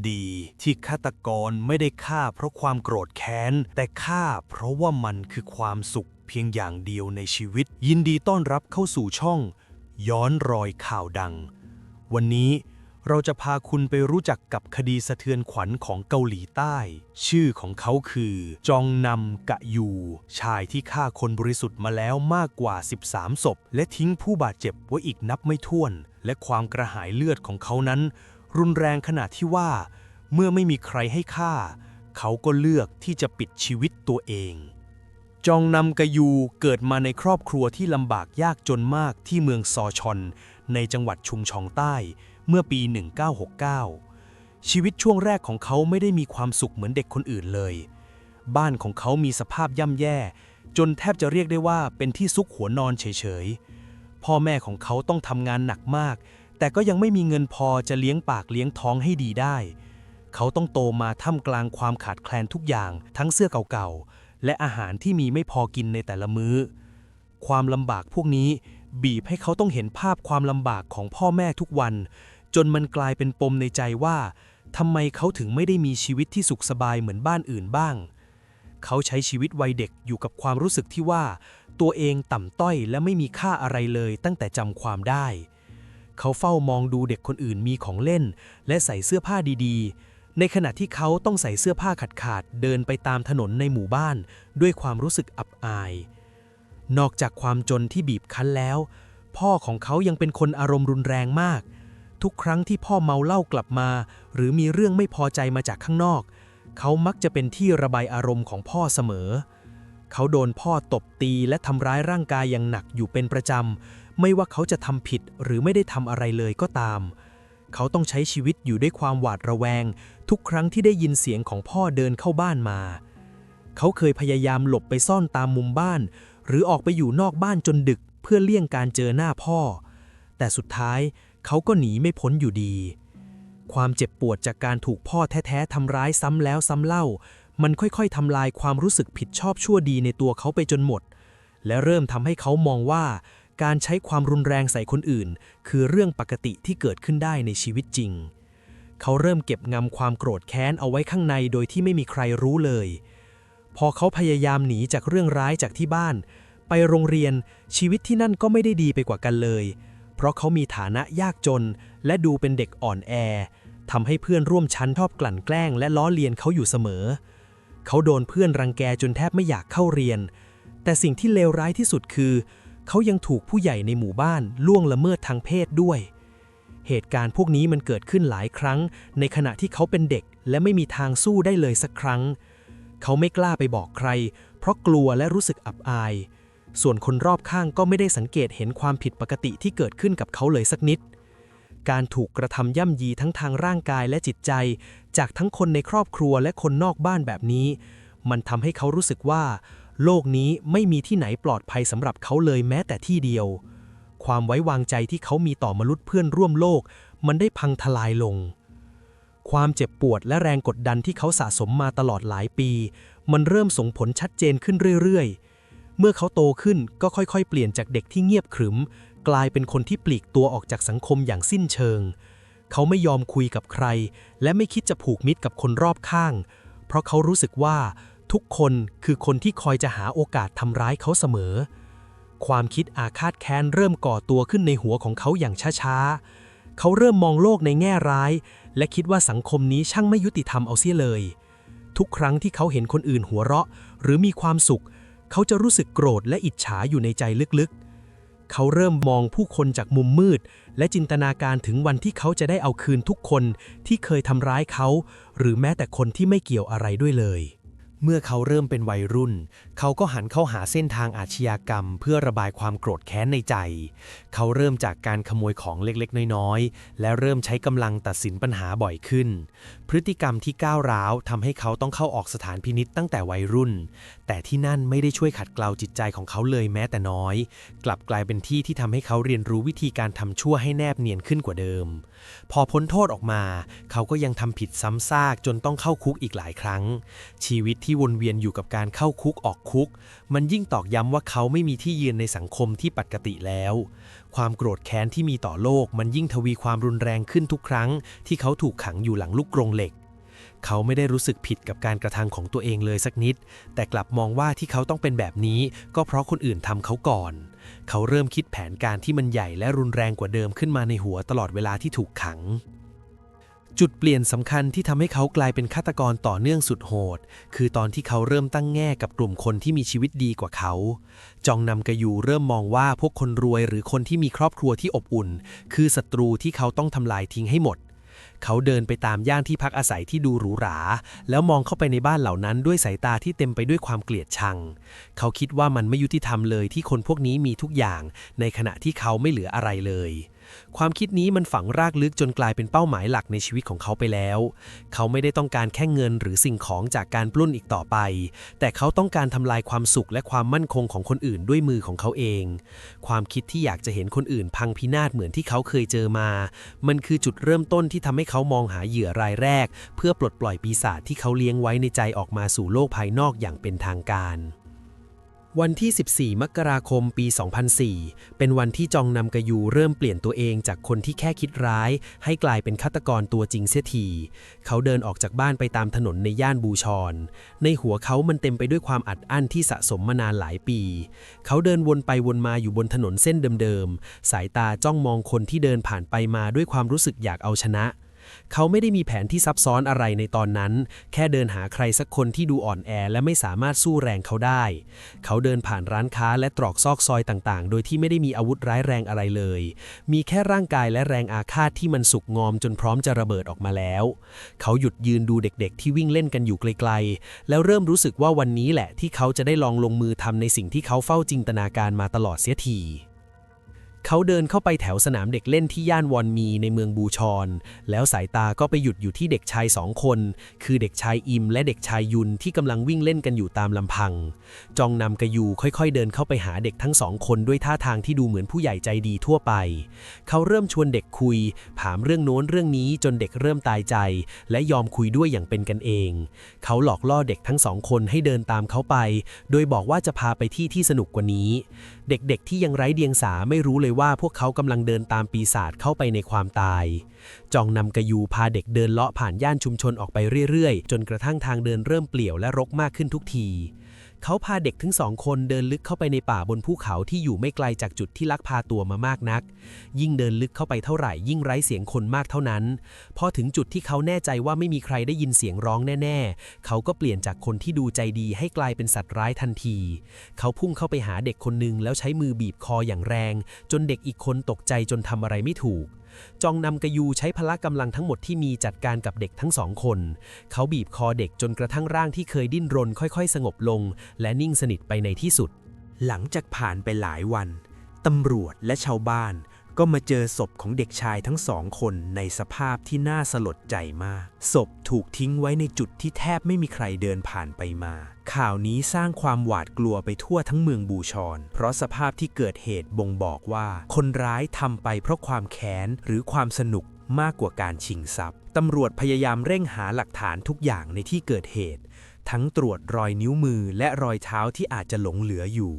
ดีที่ฆาตกรไม่ได้ฆ่าเพราะความโกรธแค้นแต่ฆ่าเพราะว่ามันคือความสุขเพียงอย่างเดียวในชีวิตยินดีต้อนรับเข้าสู่ช่องย้อนรอยข่าวดังวันนี้เราจะพาคุณไปรู้จักกับคดีสะเทือนขวัญของเกาหลีใต้ชื่อของเขาคือจองนำกะยูชายที่ฆ่าคนบริสุทธิ์มาแล้วมากกว่า13ศพและทิ้งผู้บาดเจ็บไว้อีกนับไม่ถ้วนและความกระหายเลือดของเขานั้นรุนแรงขนาดที่ว่าเมื่อไม่มีใครให้ฆ่าเขาก็เลือกที่จะปิดชีวิตตัวเองจองนำกะยูเกิดมาในครอบครัวที่ลำบากยากจนมากที่เมืองซอชอนในจังหวัดชุมชองใต้เมื่อปี 1969 ชีวิตช่วงแรกของเขาไม่ได้มีความสุขเหมือนเด็กคนอื่นเลยบ้านของเขามีสภาพย่ำแย่จนแทบจะเรียกได้ว่าเป็นที่ซุกหัวนอนเฉยๆพ่อแม่ของเขาต้องทำงานหนักมากแต่ก็ยังไม่มีเงินพอจะเลี้ยงปากเลี้ยงท้องให้ดีได้เขาต้องโตมาท่ามกลางความขาดแคลนทุกอย่างทั้งเสื้อเก่าๆและอาหารที่มีไม่พอกินในแต่ละมื้อความลำบากพวกนี้บีบให้เขาต้องเห็นภาพความลำบากของพ่อแม่ทุกวันจนมันกลายเป็นปมในใจว่าทำไมเขาถึงไม่ได้มีชีวิตที่สุขสบายเหมือนบ้านอื่นบ้างเขาใช้ชีวิตวัยเด็กอยู่กับความรู้สึกที่ว่าตัวเองต่ำต้อยและไม่มีค่าอะไรเลยตั้งแต่จำความได้เขาเฝ้ามองดูเด็กคนอื่นมีของเล่นและใส่เสื้อผ้าดีๆในขณะที่เขาต้องใส่เสื้อผ้าขาดๆเดินไปตามถนนในหมู่บ้านด้วยความรู้สึกอับอายนอกจากความจนที่บีบคั้นแล้วพ่อของเขายังเป็นคนอารมณ์รุนแรงมากทุกครั้งที่พ่อเมาเหล้ากลับมาหรือมีเรื่องไม่พอใจมาจากข้างนอกเขามักจะเป็นที่ระบายอารมณ์ของพ่อเสมอเขาโดนพ่อตบตีและทำร้ายร่างกายอย่างหนักอยู่เป็นประจำไม่ว่าเขาจะทำผิดหรือไม่ได้ทำอะไรเลยก็ตามเขาต้องใช้ชีวิตอยู่ด้วยความหวาดระแวงทุกครั้งที่ได้ยินเสียงของพ่อเดินเข้าบ้านมาเขาเคยพยายามหลบไปซ่อนตามมุมบ้านหรือออกไปอยู่นอกบ้านจนดึกเพื่อเลี่ยงการเจอหน้าพ่อแต่สุดท้ายเขาก็หนีไม่พ้นอยู่ดีความเจ็บปวดจากการถูกพ่อแท้ๆทำร้ายซ้ำแล้วซ้ำเล่ามันค่อยๆทำลายความรู้สึกผิดชอบชั่วดีในตัวเขาไปจนหมดและเริ่มทำให้เขามองว่าการใช้ความรุนแรงใส่คนอื่นคือเรื่องปกติที่เกิดขึ้นได้ในชีวิตจริงเขาเริ่มเก็บงำความโกรธแค้นเอาไว้ข้างในโดยที่ไม่มีใครรู้เลยพอเขาพยายามหนีจากเรื่องร้ายจากที่บ้านไปโรงเรียนชีวิตที่นั่นก็ไม่ได้ดีไปกว่ากันเลยเพราะเขามีฐานะยากจนและดูเป็นเด็กอ่อนแอทำให้เพื่อนร่วมชั้นชอบกลั่นแกล้งและล้อเลียนเขาอยู่เสมอเขาโดนเพื่อนรังแกจนแทบไม่อยากเข้าเรียนแต่สิ่งที่เลวร้ายที่สุดคือเขายังถูกผู้ใหญ่ในหมู่บ้านล่วงละเมิดทางเพศด้วยเหตุการณ์พวกนี้มันเกิดขึ้นหลายครั้งในขณะที่เขาเป็นเด็กและไม่มีทางสู้ได้เลยสักครั้งเขาไม่กล้าไปบอกใครเพราะกลัวและรู้สึกอับอายส่วนคนรอบข้างก็ไม่ได้สังเกตเห็นความผิดปกติที่เกิดขึ้นกับเขาเลยสักนิดการถูกกระทำย่ำยีทั้งทางร่างกายและจิตใจจากทั้งคนในครอบครัวและคนนอกบ้านแบบนี้มันทำให้เขารู้สึกว่าโลกนี้ไม่มีที่ไหนปลอดภัยสำหรับเขาเลยแม้แต่ที่เดียวความไว้วางใจที่เขามีต่อมนุษย์เพื่อนร่วมโลกมันได้พังทลายลงความเจ็บปวดและแรงกดดันที่เขาสะสมมาตลอดหลายปีมันเริ่มส่งผลชัดเจนขึ้นเรื่อยๆเมื่อเขาโตขึ้นก็ค่อยๆเปลี่ยนจากเด็กที่เงียบขรึมกลายเป็นคนที่ปลีกตัวออกจากสังคมอย่างสิ้นเชิงเขาไม่ยอมคุยกับใครและไม่คิดจะผูกมิตรกับคนรอบข้างเพราะเขารู้สึกว่าทุกคนคือคนที่คอยจะหาโอกาสทำร้ายเขาเสมอความคิดอาฆาตแค้นเริ่มก่อตัวขึ้นในหัวของเขาอย่างช้าๆเขาเริ่มมองโลกในแง่ร้ายและคิดว่าสังคมนี้ช่างไม่ยุติธรรมเอาเสียเลยทุกครั้งที่เขาเห็นคนอื่นหัวเราะหรือมีความสุขเขาจะรู้สึกโกรธและอิจฉาอยู่ในใจลึกๆเขาเริ่มมองผู้คนจากมุมมืดและจินตนาการถึงวันที่เขาจะได้เอาคืนทุกคนที่เคยทำร้ายเขาหรือแม้แต่คนที่ไม่เกี่ยวอะไรด้วยเลยเมื่อเขาเริ่มเป็นวัยรุ่นเขาก็หันเข้าหาเส้นทางอาชญากรรมเพื่อระบายความโกรธแค้นในใจเขาเริ่มจากการขโมยของเล็กๆน้อยๆและเริ่มใช้กำลังตัดสินปัญหาบ่อยขึ้นพฤติกรรมที่ก้าวร้าวทำให้เขาต้องเข้าออกสถานพินิจตั้งแต่วัยรุ่น แต่ที่นั่นไม่ได้ช่วยขัดเกลาจิตใจของเขาเลยแม้แต่น้อยกลับกลายเป็นที่ที่ทำให้เขาเรียนรู้วิธีการทำชั่วให้แนบเนียนขึ้นกว่าเดิมพอพ้นโทษออกมาเขาก็ยังทำผิดซ้ำซากจนต้องเข้าคุกอีกหลายครั้งชีวิตที่วนเวียนอยู่กับการเข้าคุกออกคุกมันยิ่งตอกย้ำว่าเขาไม่มีที่ยืนในสังคมที่ปกติแล้วความโกรธแค้นที่มีต่อโลกมันยิ่งทวีความรุนแรงขึ้นทุกครั้งที่เขาถูกขังอยู่หลังลูกกรงเหล็กเขาไม่ได้รู้สึกผิดกับการกระทำของตัวเองเลยสักนิดแต่กลับมองว่าที่เขาต้องเป็นแบบนี้ก็เพราะคนอื่นทำเขาก่อนเขาเริ่มคิดแผนการที่มันใหญ่และรุนแรงกว่าเดิมขึ้นมาในหัวตลอดเวลาที่ถูกขังจุดเปลี่ยนสำคัญที่ทำให้เขากลายเป็นฆาตกรต่อเนื่องสุดโหดคือตอนที่เขาเริ่มตั้งแง่กับกลุ่มคนที่มีชีวิตดีกว่าเขาจองนำกยูเริ่มมองว่าพวกคนรวยหรือคนที่มีครอบครัวที่อบอุ่นคือศัตรูที่เขาต้องทำลายทิ้งให้หมดเขาเดินไปตามย่านที่พักอาศัยที่ดูหรูหราแล้วมองเข้าไปในบ้านเหล่านั้นด้วยสายตาที่เต็มไปด้วยความเกลียดชังเขาคิดว่ามันไม่ยุติธรรมเลยที่คนพวกนี้มีทุกอย่างในขณะที่เขาไม่เหลืออะไรเลยความคิดนี้มันฝังรากลึกจนกลายเป็นเป้าหมายหลักในชีวิตของเขาไปแล้วเขาไม่ได้ต้องการแค่เงินหรือสิ่งของจากการปล้นอีกต่อไปแต่เขาต้องการทำลายความสุขและความมั่นคงของคนอื่นด้วยมือของเขาเองความคิดที่อยากจะเห็นคนอื่นพังพินาศเหมือนที่เขาเคยเจอมามันคือจุดเริ่มต้นที่ทำให้เขามองหาเหยื่อรายแรกเพื่อปลดปล่อยปีศาจที่เขาเลี้ยงไว้ในใจออกมาสู่โลกภายนอกอย่างเป็นทางการวันที่ 14 มกราคม ปี 2004 เป็นวันที่จองนำกยูเริ่มเปลี่ยนตัวเองจากคนที่แค่คิดร้ายให้กลายเป็นฆาตกรตัวจริงเสียทีเขาเดินออกจากบ้านไปตามถนนในย่านบูชอนในหัวเขามันเต็มไปด้วยความอัดอั้นที่สะสมมานานหลายปีเขาเดินวนไปวนมาอยู่บนถนนเส้นเดิมๆสายตาจ้องมองคนที่เดินผ่านไปมาด้วยความรู้สึกอยากเอาชนะเขาไม่ได้มีแผนที่ซับซ้อนอะไรในตอนนั้นแค่เดินหาใครสักคนที่ดูอ่อนแอและไม่สามารถสู้แรงเขาได้เขาเดินผ่านร้านค้าและตรอกซอกซอยต่างๆโดยที่ไม่ได้มีอาวุธร้ายแรงอะไรเลยมีแค่ร่างกายและแรงอาฆาตที่มันสุกงอมจนพร้อมจะระเบิดออกมาแล้วเขาหยุดยืนดูเด็กๆที่วิ่งเล่นกันอยู่ไกลๆแล้วเริ่มรู้สึกว่าวันนี้แหละที่เขาจะได้ลองลงมือทำในสิ่งที่เขาเฝ้าจินตนาการมาตลอดเสียทีเขาเดินเข้าไปแถวสนามเด็กเล่นที่ย่านวอนมีในเมืองบูชอนแล้วสายตาก็ไปหยุดอยู่ที่เด็กชาย2 คนคือเด็กชายอิมและเด็กชายยุนที่กำลังวิ่งเล่นกันอยู่ตามลำพังจองนำกยูค่อยๆเดินเข้าไปหาเด็กทั้ง2 คนด้วยท่าทางที่ดูเหมือนผู้ใหญ่ใจดีทั่วไปเขาเริ่มชวนเด็กคุยถามเรื่องโน้นเรื่องนี้จนเด็กเริ่มตายใจและยอมคุยด้วยอย่างเป็นกันเองเขาหลอกล่อเด็กทั้ง2 คนให้เดินตามเขาไปโดยบอกว่าจะพาไปที่สนุกกว่านี้เด็กๆที่ยังไร้เดียงสาไม่รู้เลยว่าพวกเขากำลังเดินตามปีศาจเข้าไปในความตายจองนำกยูพาเด็กเดินเลาะผ่านย่านชุมชนออกไปเรื่อยๆจนกระทั่งทางเดินเริ่มเปลี่ยวและรกมากขึ้นทุกทีเขาพาเด็กทั้ง2 คนเดินลึกเข้าไปในป่าบนภูเขาที่อยู่ไม่ไกลจากจุดที่ลักพาตัวมามากนักยิ่งเดินลึกเข้าไปเท่าไหร่ยิ่งไร้เสียงคนมากเท่านั้นพอถึงจุดที่เขาแน่ใจว่าไม่มีใครได้ยินเสียงร้องแน่ๆเขาก็เปลี่ยนจากคนที่ดูใจดีให้กลายเป็นสัตว์ร้ายทันทีเขาพุ่งเข้าไปหาเด็กคนหนึ่งแล้วใช้มือบีบคออย่างแรงจนเด็กอีกคนตกใจจนทำอะไรไม่ถูกจองนำกยูใช้พละกำลังทั้งหมดที่มีจัดการกับเด็กทั้ง2 คนเขาบีบคอเด็กจนกระทั่งร่างที่เคยดิ้นรนค่อยๆสงบลงและนิ่งสนิทไปในที่สุดหลังจากผ่านไปหลายวันตำรวจและชาวบ้านก็มาเจอศพของเด็กชายทั้ง2 คนในสภาพที่น่าสลดใจมากศพถูกทิ้งไว้ในจุดที่แทบไม่มีใครเดินผ่านไปมาข่าวนี้สร้างความหวาดกลัวไปทั่วทั้งเมืองบูชอนเพราะสภาพที่เกิดเหตุบ่งบอกว่าคนร้ายทำไปเพราะความแค้นหรือความสนุกมากกว่าการชิงทรัพย์ตำรวจพยายามเร่งหาหลักฐานทุกอย่างในที่เกิดเหตุทั้งตรวจรอยนิ้วมือและรอยเท้าที่อาจจะหลงเหลืออยู่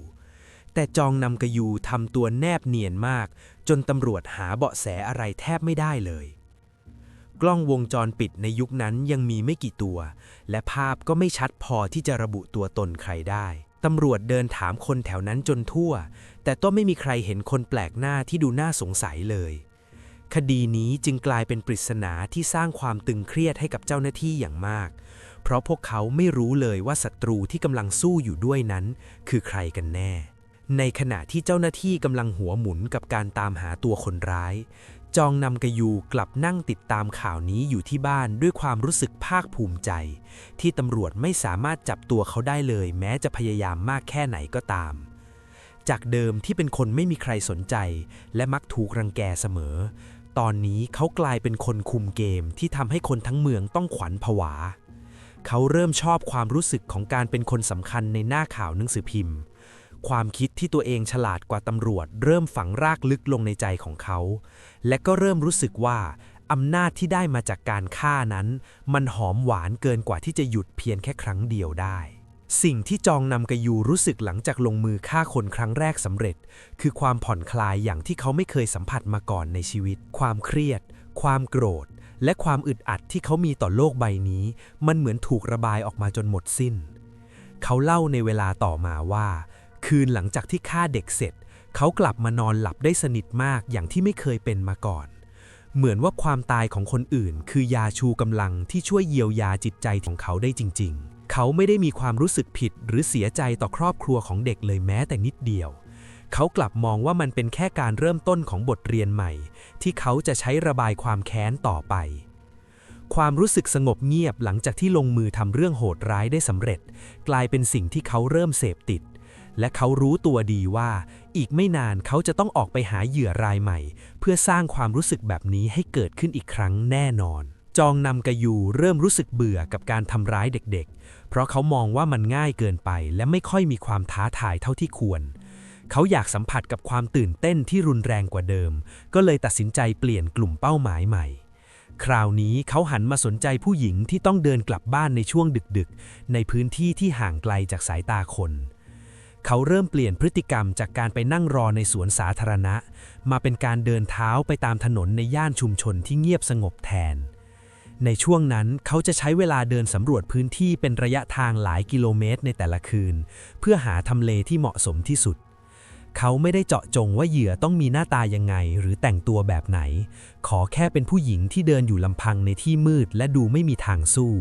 แต่จองนำกยูทำตัวแนบเนียนมากจนตำรวจหาเบาะแสอะไรแทบไม่ได้เลยกล้องวงจรปิดในยุคนั้นยังมีไม่กี่ตัวและภาพก็ไม่ชัดพอที่จะระบุตัวตนใครได้ตำรวจเดินถามคนแถวนั้นจนทั่วแต่ก็ไม่มีใครเห็นคนแปลกหน้าที่ดูน่าสงสัยเลยคดีนี้จึงกลายเป็นปริศนาที่สร้างความตึงเครียดให้กับเจ้าหน้าที่อย่างมากเพราะพวกเขาไม่รู้เลยว่าศัตรูที่กำลังสู้อยู่ด้วยนั้นคือใครกันแน่ในขณะที่เจ้าหน้าที่กำลังหัวหมุนกับการตามหาตัวคนร้ายจองนำกยูกลับนั่งติดตามข่าวนี้อยู่ที่บ้านด้วยความรู้สึกภาคภูมิใจที่ตำรวจไม่สามารถจับตัวเขาได้เลยแม้จะพยายามมากแค่ไหนก็ตามจากเดิมที่เป็นคนไม่มีใครสนใจและมักถูกรังแกเสมอตอนนี้เขากลายเป็นคนคุมเกมที่ทำให้คนทั้งเมืองต้องขวัญผวา เขาเริ่มชอบความรู้สึกของการเป็นคนสำคัญในหน้าข่าวหนังสือพิมพ์ความคิดที่ตัวเองฉลาดกว่าตำรวจเริ่มฝังรากลึกลงในใจของเขา และก็เริ่มรู้สึกว่าอำนาจที่ได้มาจากการฆ่านั้นมันหอมหวานเกินกว่าที่จะหยุดเพียงแค่ครั้งเดียวได้สิ่งที่จองนำกยูรู้สึกหลังจากลงมือฆ่าคนครั้งแรกสำเร็จคือความผ่อนคลายอย่างที่เขาไม่เคยสัมผัสมาก่อนในชีวิตความเครียดความโกรธและความอึดอัดที่เขามีต่อโลกใบนี้มันเหมือนถูกระบายออกมาจนหมดสิ้นเขาเล่าในเวลาต่อมาว่าคืนหลังจากที่ฆ่าเด็กเสร็จเขากลับมานอนหลับได้สนิทมากอย่างที่ไม่เคยเป็นมาก่อนเหมือนว่าความตายของคนอื่นคือยาชูกำลังที่ช่วยเยียวยาจิตใจของเขาได้จริงๆเขาไม่ได้มีความรู้สึกผิดหรือเสียใจต่อครอบครัวของเด็กเลยแม้แต่นิดเดียวเขากลับมองว่ามันเป็นแค่การเริ่มต้นของบทเรียนใหม่ที่เขาจะใช้ระบายความแค้นต่อไปความรู้สึกสงบเงียบหลังจากที่ลงมือทำเรื่องโหดร้ายได้สำเร็จกลายเป็นสิ่งที่เขาเริ่มเสพติดและเขารู้ตัวดีว่าอีกไม่นานเขาจะต้องออกไปหาเหยื่อรายใหม่เพื่อสร้างความรู้สึกแบบนี้ให้เกิดขึ้นอีกครั้งแน่นอนจองนำกยูเริ่มรู้สึกเบื่อกับการทำร้ายเด็กๆเพราะเขามองว่ามันง่ายเกินไปและไม่ค่อยมีความท้าทายเท่าที่ควรเขาอยากสัมผัสกับความตื่นเต้นที่รุนแรงกว่าเดิมก็เลยตัดสินใจเปลี่ยนกลุ่มเป้าหมายใหม่คราวนี้เขาหันมาสนใจผู้หญิงที่ต้องเดินกลับบ้านในช่วงดึกๆในพื้นที่ที่ห่างไกลจากสายตาคนเขาเริ่มเปลี่ยนพฤติกรรมจากการไปนั่งรอในสวนสาธารณะมาเป็นการเดินเท้าไปตามถนนในย่านชุมชนที่เงียบสงบแทนในช่วงนั้นเขาจะใช้เวลาเดินสำรวจพื้นที่เป็นระยะทางหลายกิโลเมตรในแต่ละคืนเพื่อหาทำเลที่เหมาะสมที่สุดเขาไม่ได้เจาะจงว่าเหยื่อต้องมีหน้าตายังไงหรือแต่งตัวแบบไหนขอแค่เป็นผู้หญิงที่เดินอยู่ลำพังในที่มืดและดูไม่มีทางสู้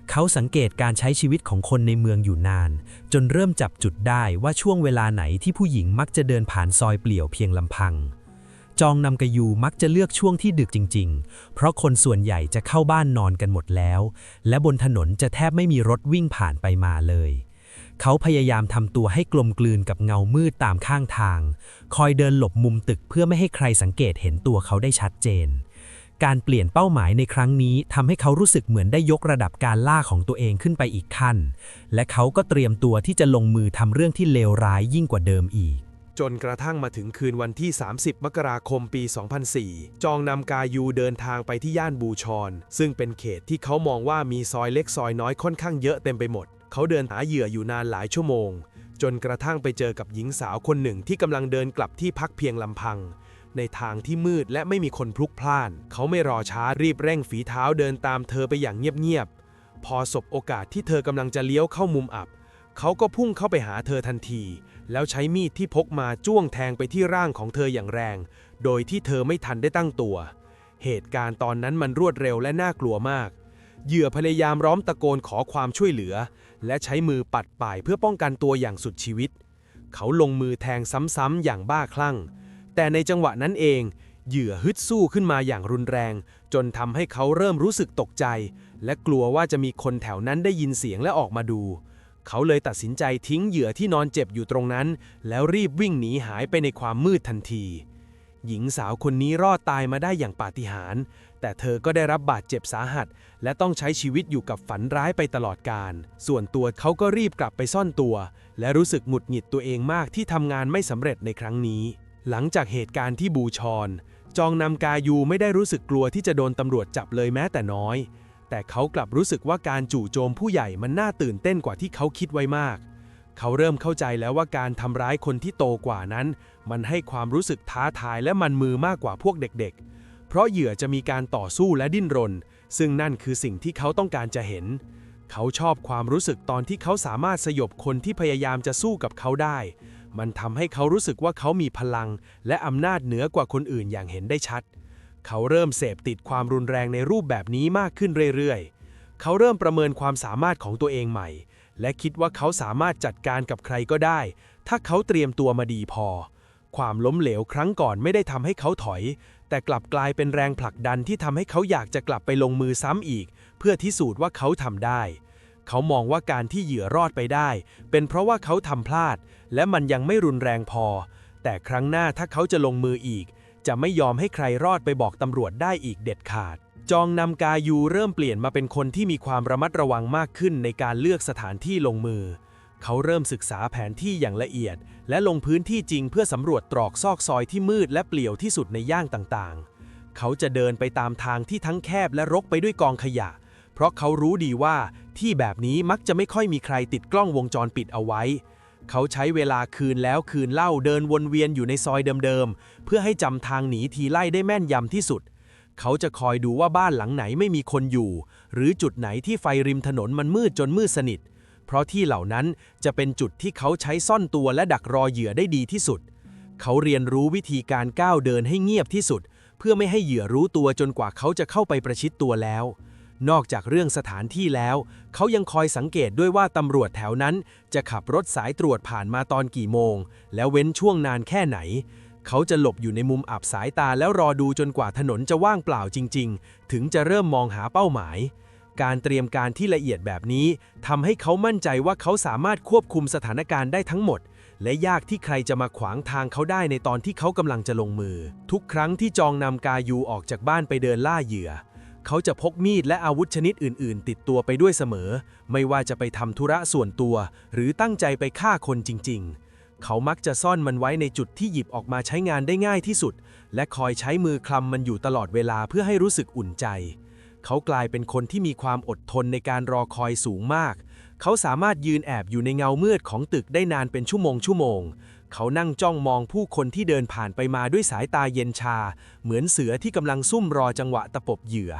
เขาสังเกตการใช้ชีวิตของคนในเมืองอยู่นานจนเริ่มจับจุดได้ว่าช่วงเวลาไหนที่ผู้หญิงมักจะเดินผ่านซอยเปลี่ยวเพียงลำพังจองนำกยูมักจะเลือกช่วงที่ดึกจริงๆเพราะคนส่วนใหญ่จะเข้าบ้านนอนกันหมดแล้วและบนถนนจะแทบไม่มีรถวิ่งผ่านไปมาเลยเขาพยายามทำตัวให้กลมกลืนกับเงามืดตามข้างทางคอยเดินหลบมุมตึกเพื่อไม่ให้ใครสังเกตเห็นตัวเขาได้ชัดเจนการเปลี่ยนเป้าหมายในครั้งนี้ทำให้เขารู้สึกเหมือนได้ยกระดับการล่าของตัวเองขึ้นไปอีกขั้นและเขาก็เตรียมตัวที่จะลงมือทำเรื่องที่เลวร้ายยิ่งกว่าเดิมอีกจนกระทั่งมาถึงคืนวันที่ 30 มกราคม ปี 2004 จองนำกายูเดินทางไปที่ย่านบูชอนซึ่งเป็นเขตที่เขามองว่ามีซอยเล็กซอยน้อยค่อนข้างเยอะเต็มไปหมดเขาเดินหาเหยื่ออยู่นานหลายชั่วโมงจนกระทั่งไปเจอกับหญิงสาวคนหนึ่งที่กำลังเดินกลับที่พักเพียงลำพังในทางที่มืดและไม่มีคนพลุกพล่านเขาไม่รอช้ารีบเร่งฝีเท้าเดินตามเธอไปอย่างเงียบๆพอสบโอกาสที่เธอกำลังจะเลี้ยวเข้ามุมอับเขาก็พุ่งเข้าไปหาเธอทันทีแล้วใช้มีดที่พกมาจ้วงแทงไปที่ร่างของเธออย่างแรงโดยที่เธอไม่ทันได้ตั้งตัวเหตุการณ์ตอนนั้นมันรวดเร็วและน่ากลัวมากเหยื่อพยายามร้องตะโกนขอความช่วยเหลือและใช้มือปัดป่ายเพื่อป้องกันตัวอย่างสุดชีวิตเขาลงมือแทงซ้ำๆอย่างบ้าคลั่งแต่ในจังหวะนั้นเองเหยื่อฮึดสู้ขึ้นมาอย่างรุนแรงจนทำให้เขาเริ่มรู้สึกตกใจและกลัวว่าจะมีคนแถวนั้นได้ยินเสียงและออกมาดูเขาเลยตัดสินใจทิ้งเหยื่อที่นอนเจ็บอยู่ตรงนั้นแล้วรีบวิ่งหนีหายไปในความมืดทันทีหญิงสาวคนนี้รอดตายมาได้อย่างปาฏิหาริย์แต่เธอก็ได้รับบาดเจ็บสาหัสและต้องใช้ชีวิตอยู่กับฝันร้ายไปตลอดกาลส่วนตัวเขาก็รีบกลับไปซ่อนตัวและรู้สึกหงุดหงิดตัวเองมากที่ทำงานไม่สำเร็จในครั้งนี้หลังจากเหตุการณ์ที่บูชอนจองนำกายูไม่ได้รู้สึกกลัวที่จะโดนตำรวจจับเลยแม้แต่น้อยแต่เขากลับรู้สึกว่าการจู่โจมผู้ใหญ่มันน่าตื่นเต้นกว่าที่เขาคิดไว้มากเขาเริ่มเข้าใจแล้วว่าการทำร้ายคนที่โตกว่านั้นมันให้ความรู้สึกท้าทายและมันมือมากกว่าพวกเด็กๆเพราะเหยื่อจะมีการต่อสู้และดิ้นรนซึ่งนั่นคือสิ่งที่เขาต้องการจะเห็นเขาชอบความรู้สึกตอนที่เขาสามารถสยบคนที่พยายามจะสู้กับเขาได้มันทำให้เขารู้สึกว่าเขามีพลังและอำนาจเหนือกว่าคนอื่นอย่างเห็นได้ชัดเขาเริ่มเสพติดความรุนแรงในรูปแบบนี้มากขึ้นเรื่อยๆเขาเริ่มประเมินความสามารถของตัวเองใหม่และคิดว่าเขาสามารถจัดการกับใครก็ได้ถ้าเขาเตรียมตัวมาดีพอความล้มเหลวครั้งก่อนไม่ได้ทำให้เขาถอยแต่กลับกลายเป็นแรงผลักดันที่ทำให้เขาอยากจะกลับไปลงมือซ้ำอีกเพื่อพิสูจน์ว่าเขาทำได้เขามองว่าการที่เหยื่อรอดไปได้เป็นเพราะว่าเขาทำพลาดและมันยังไม่รุนแรงพอแต่ครั้งหน้าถ้าเขาจะลงมืออีกจะไม่ยอมให้ใครรอดไปบอกตำรวจได้อีกเด็ดขาด จองนำกายูเริ่มเปลี่ยนมาเป็นคนที่มีความระมัดระวังมากขึ้นในการเลือกสถานที่ลงมือเขาเริ่มศึกษาแผนที่อย่างละเอียดและลงพื้นที่จริงเพื่อสำรวจตรอกซอกซอยที่มืดและเปลี่ยวที่สุดในย่านต่างๆเขาจะเดินไปตามทางที่ทั้งแคบและรกไปด้วยกองขยะเพราะเขารู้ดีว่าที่แบบนี้มักจะไม่ค่อยมีใครติดกล้องวงจรปิดเอาไว้เขาใช้เวลาคืนแล้วคืนเล่าเดินวนเวียนอยู่ในซอยเดิมๆเพื่อให้จำทางหนีทีไล่ได้แม่นยำที่สุดเขาจะคอยดูว่าบ้านหลังไหนไม่มีคนอยู่หรือจุดไหนที่ไฟริมถนนมันมืดจนมืดสนิทเพราะที่เหล่านั้นจะเป็นจุดที่เขาใช้ซ่อนตัวและดักรอเหยื่อได้ดีที่สุดเขาเรียนรู้วิธีการก้าวเดินให้เงียบที่สุดเพื่อไม่ให้เหยื่อรู้ตัวจนกว่าเขาจะเข้าไปประชิดตัวแล้วนอกจากเรื่องสถานที่แล้วเขายังคอยสังเกตด้วยว่าตำรวจแถวนั้นจะขับรถสายตรวจผ่านมาตอนกี่โมงแล้วเว้นช่วงนานแค่ไหนเขาจะหลบอยู่ในมุมอับสายตาแล้วรอดูจนกว่าถนนจะว่างเปล่าจริงๆถึงจะเริ่มมองหาเป้าหมายการเตรียมการที่ละเอียดแบบนี้ทำให้เขามั่นใจว่าเขาสามารถควบคุมสถานการณ์ได้ทั้งหมดและยากที่ใครจะมาขวางทางเขาได้ในตอนที่เขากำลังจะลงมือทุกครั้งที่จองนำกายูออกจากบ้านไปเดินล่าเหยื่อเขาจะพกมีดและอาวุธชนิดอื่นๆติดตัวไปด้วยเสมอไม่ว่าจะไปทำธุระส่วนตัวหรือตั้งใจไปฆ่าคนจริงๆเขามักจะซ่อนมันไว้ในจุดที่หยิบออกมาใช้งานได้ง่ายที่สุดและคอยใช้มือคลำมันอยู่ตลอดเวลาเพื่อให้รู้สึกอุ่นใจเขากลายเป็นคนที่มีความอดทนในการรอคอยสูงมากเขาสามารถยืนแอบอยู่ในเงามืดของตึกได้นานเป็นชั่วโมงเขานั่งจ้องมองผู้คนที่เดินผ่านไปมาด้วยสายตาเย็นชาเหมือนเสือที่กำลังซุ่มรอจังหวะตะปบเหยื่อ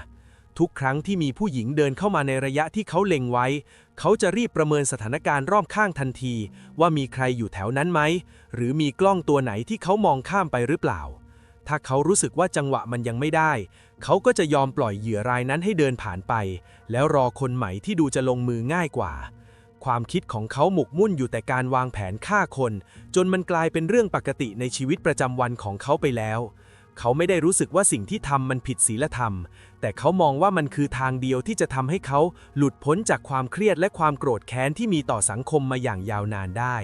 ทุกครั้งที่มีผู้หญิงเดินเข้ามาในระยะที่เขาเล็งไว้เขาจะรีบประเมินสถานการณ์รอบข้างทันทีว่ามีใครอยู่แถวนั้นไหมหรือมีกล้องตัวไหนที่เขามองข้ามไปหรือเปล่าถ้าเขารู้สึกว่าจังหวะมันยังไม่ได้เขาก็จะยอมปล่อยเหยื่อรายนั้นให้เดินผ่านไปแล้วรอคนใหม่ที่ดูจะลงมือง่ายกว่าความคิดของเขาหมกมุ่นอยู่แต่การวางแผนฆ่าคนจนมันกลายเป็นเรื่องปกติในชีวิตประจำวันของเขาไปแล้วเขาไม่ได้รู้สึกว่าสิ่งที่ทำมันผิดศีลธรรมแต่เขามองว่ามันคือทางเดียวที่จะทำให้เขาหลุดพ้นจากความเครียดและความโกรธแค้นที่มีต่อสังคมมาอย่างยาวนานได้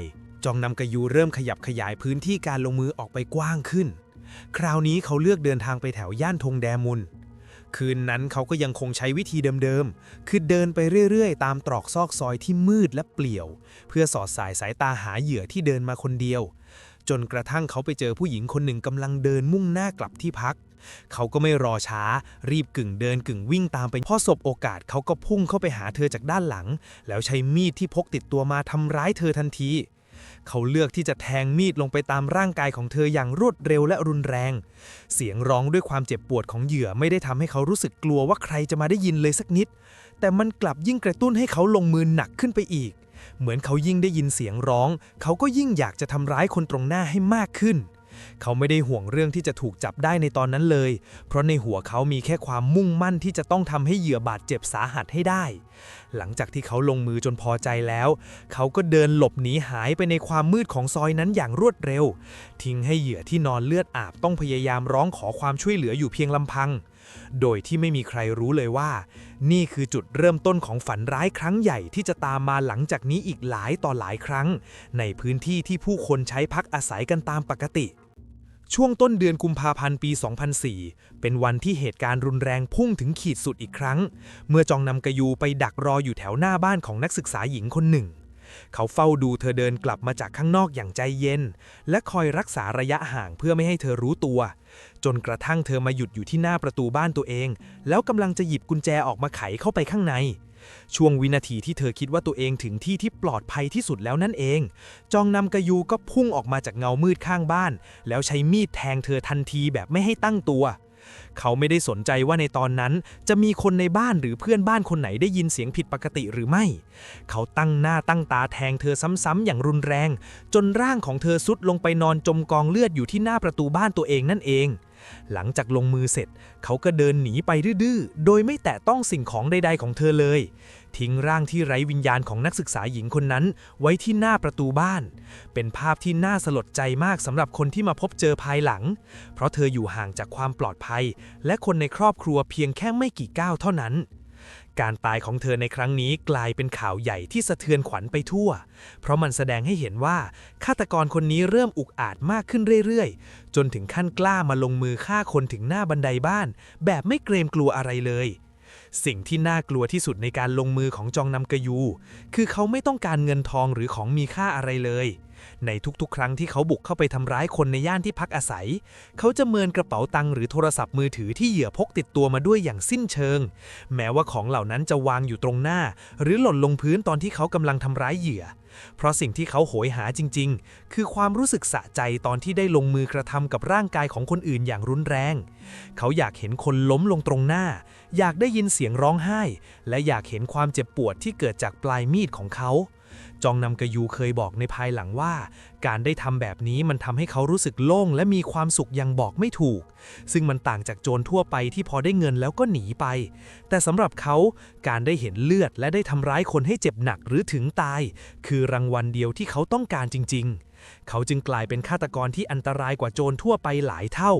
จองนำกายูเริ่มขยับขยายพื้นที่การลงมือออกไปกว้างขึ้นคราวนี้เขาเลือกเดินทางไปแถวย่านทงแดมุนคืนนั้นเขาก็ยังคงใช้วิธีเดิมๆคือเดินไปเรื่อยๆตามตรอกซอกซอยที่มืดและเปลี่ยวเพื่อสอดสายตาหาเหยื่อที่เดินมาคนเดียวจนกระทั่งเขาไปเจอผู้หญิงคนหนึ่งกำลังเดินมุ่งหน้ากลับที่พักเขาก็ไม่รอช้ารีบกึ่งเดินกึ่งวิ่งตามไปพอสบโอกาสเขาก็พุ่งเข้าไปหาเธอจากด้านหลังแล้วใช้มีดที่พกติดตัวมาทำร้ายเธอทันทีเขาเลือกที่จะแทงมีดลงไปตามร่างกายของเธออย่างรวดเร็วและรุนแรงเสียงร้องด้วยความเจ็บปวดของเหยื่อไม่ได้ทำให้เขารู้สึกกลัวว่าใครจะมาได้ยินเลยสักนิดแต่มันกลับยิ่งกระตุ้นให้เขาลงมือหนักขึ้นไปอีกเหมือนเขายิ่งได้ยินเสียงร้องเขาก็ยิ่งอยากจะทำร้ายคนตรงหน้าให้มากขึ้นเขาไม่ได้ห่วงเรื่องที่จะถูกจับได้ในตอนนั้นเลยเพราะในหัวเขามีแค่ความมุ่งมั่นที่จะต้องทำให้เหยื่อบาดเจ็บสาหัสให้ได้หลังจากที่เขาลงมือจนพอใจแล้วเขาก็เดินหลบหนีหายไปในความมืดของซอยนั้นอย่างรวดเร็วทิ้งให้เหยื่อที่นอนเลือดอาบต้องพยายามร้องขอความช่วยเหลืออยู่เพียงลำพังโดยที่ไม่มีใครรู้เลยว่านี่คือจุดเริ่มต้นของฝันร้ายครั้งใหญ่ที่จะตามมาหลังจากนี้อีกหลายต่อหลายครั้งในพื้นที่ที่ผู้คนใช้พักอาศัยกันตามปกติช่วงต้นเดือนกุมภาพันธ์ปี 2004 เป็นวันที่เหตุการณ์รุนแรงพุ่งถึงขีดสุดอีกครั้งเมื่อจองนำกายูไปดักรออยู่แถวหน้าบ้านของนักศึกษาหญิงคนหนึ่งเขาเฝ้าดูเธอเดินกลับมาจากข้างนอกอย่างใจเย็นและคอยรักษาระยะห่างเพื่อไม่ให้เธอรู้ตัวจนกระทั่งเธอมาหยุดอยู่ที่หน้าประตูบ้านตัวเองแล้วกำลังจะหยิบกุญแจออกมาไขเข้าไปข้างในช่วงวินาทีที่เธอคิดว่าตัวเองถึงที่ที่ปลอดภัยที่สุดแล้วนั่นเองจองนำกายูก็พุ่งออกมาจากเงามืดข้างบ้านแล้วใช้มีดแทงเธอทันทีแบบไม่ให้ตั้งตัวเขาไม่ได้สนใจว่าในตอนนั้นจะมีคนในบ้านหรือเพื่อนบ้านคนไหนได้ยินเสียงผิดปกติหรือไม่เขาตั้งหน้าตั้งตาแทงเธอซ้ำๆอย่างรุนแรงจนร่างของเธอซุดลงไปนอนจมกองเลือดอยู่ที่หน้าประตูบ้านตัวเองนั่นเองหลังจากลงมือเสร็จเขาก็เดินหนีไปดื้อๆโดยไม่แตะต้องสิ่งของใดๆของเธอเลยทิ้งร่างที่ไร้วิญญาณของนักศึกษาหญิงคนนั้นไว้ที่หน้าประตูบ้านเป็นภาพที่น่าสลดใจมากสำหรับคนที่มาพบเจอภายหลังเพราะเธออยู่ห่างจากความปลอดภัยและคนในครอบครัวเพียงแค่ไม่กี่ก้าวเท่านั้น การตายของเธอในครั้งนี้กลายเป็นข่าวใหญ่ที่สะเทือนขวัญไปทั่ว เพราะมันแสดงให้เห็นว่าฆาตกรคนนี้เริ่มอุกอาจมากขึ้นเรื่อยๆ จนถึงขั้นกล้ามาลงมือฆ่าคนถึงหน้าบันไดบ้าน แบบไม่เกรงกลัวอะไรเลย สิ่งที่น่ากลัวที่สุดในการลงมือของจองนำกยูคือเขาไม่ต้องการเงินทองหรือของมีค่าอะไรเลยในทุกๆครั้งที่เขาบุกเข้าไปทำร้ายคนในย่านที่พักอาศัยเขาจะเมินกระเป๋าตังค์หรือโทรศัพท์มือถือที่เหยื่อพกติดตัวมาด้วยอย่างสิ้นเชิงแม้ว่าของเหล่านั้นจะวางอยู่ตรงหน้าหรือหล่นลงพื้นตอนที่เขากำลังทำร้ายเหยื่อเพราะสิ่งที่เขาโหยหาจริงๆคือความรู้สึกสะใจตอนที่ได้ลงมือกระทำกับร่างกายของคนอื่นอย่างรุนแรงเขาอยากเห็นคนล้มลงตรงหน้าอยากได้ยินเสียงร้องไห้และอยากเห็นความเจ็บปวดที่เกิดจากปลายมีดของเขาจองนำกยูเคยบอกในภายหลังว่าการได้ทำแบบนี้มันทำให้เขารู้สึกโล่งและมีความสุขอย่างบอกไม่ถูกซึ่งมันต่างจากโจรทั่วไปที่พอได้เงินแล้วก็หนีไปแต่สำหรับเขาการได้เห็นเลือดและได้ทำร้ายคนให้เจ็บหนักหรือถึงตายคือรางวัลเดียวที่เขาต้องการจริงๆเขาจึงกลายเป็นฆาตกรที่อันตรายกว่าโจรทั่วไปหลายเท่า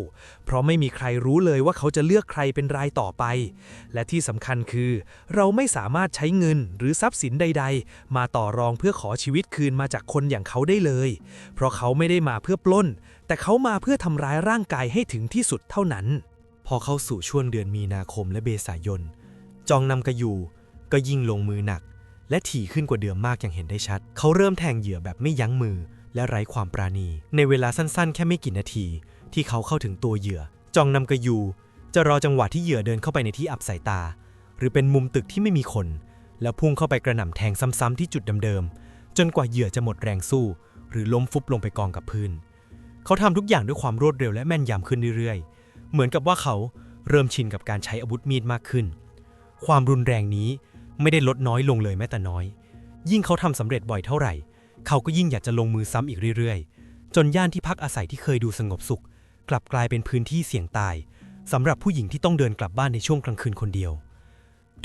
เพราะไม่มีใครรู้เลยว่าเขาจะเลือกใครเป็นรายต่อไปและที่สำคัญคือเราไม่สามารถใช้เงินหรือทรัพย์สินใดๆมาต่อรองเพื่อขอชีวิตคืนมาจากคนอย่างเขาได้เลยเพราะเขาไม่ได้มาเพื่อปล้นแต่เขามาเพื่อทำร้ายร่างกายให้ถึงที่สุดเท่านั้นพอเข้าสู่ช่วงเดือนมีนาคมและเมษายนจองนำกยูก็ยิ่งลงมือหนักและถี่ขึ้นกว่าเดิมมากอย่างเห็นได้ชัดเขาเริ่มแทงเหยื่อแบบไม่ยั้งมือและไร้ความปราณีในเวลาสั้นๆแค่ไม่กี่นาทีที่เขาเข้าถึงตัวเหยื่อจองนำกยูจะรอจังหวะที่เหยื่อเดินเข้าไปในที่อับสายตาหรือเป็นมุมตึกที่ไม่มีคนแล้วพุ่งเข้าไปกระหน่ำแทงซ้ำๆที่จุดเดิมๆจนกว่าเหยื่อจะหมดแรงสู้หรือล้มฟุบลงไปกองกับพื้นเขาทำทุกอย่างด้วยความรวดเร็วและแม่นยำขึ้นเรื่อยๆเหมือนกับว่าเขาเริ่มชินกับการใช้อาวุธมีดมากขึ้นความรุนแรงนี้ไม่ได้ลดน้อยลงเลยแม้แต่น้อยยิ่งเขาทำสำเร็จบ่อยเท่าไหร่เขาก็ยิ่งอยากจะลงมือซ้ำอีกเรื่อยๆจนย่านที่พักอาศัยที่เคยดูสงบสุขกลับกลายเป็นพื้นที่เสี่ยงตายสำหรับผู้หญิงที่ต้องเดินกลับบ้านในช่วงกลางคืนคนเดียว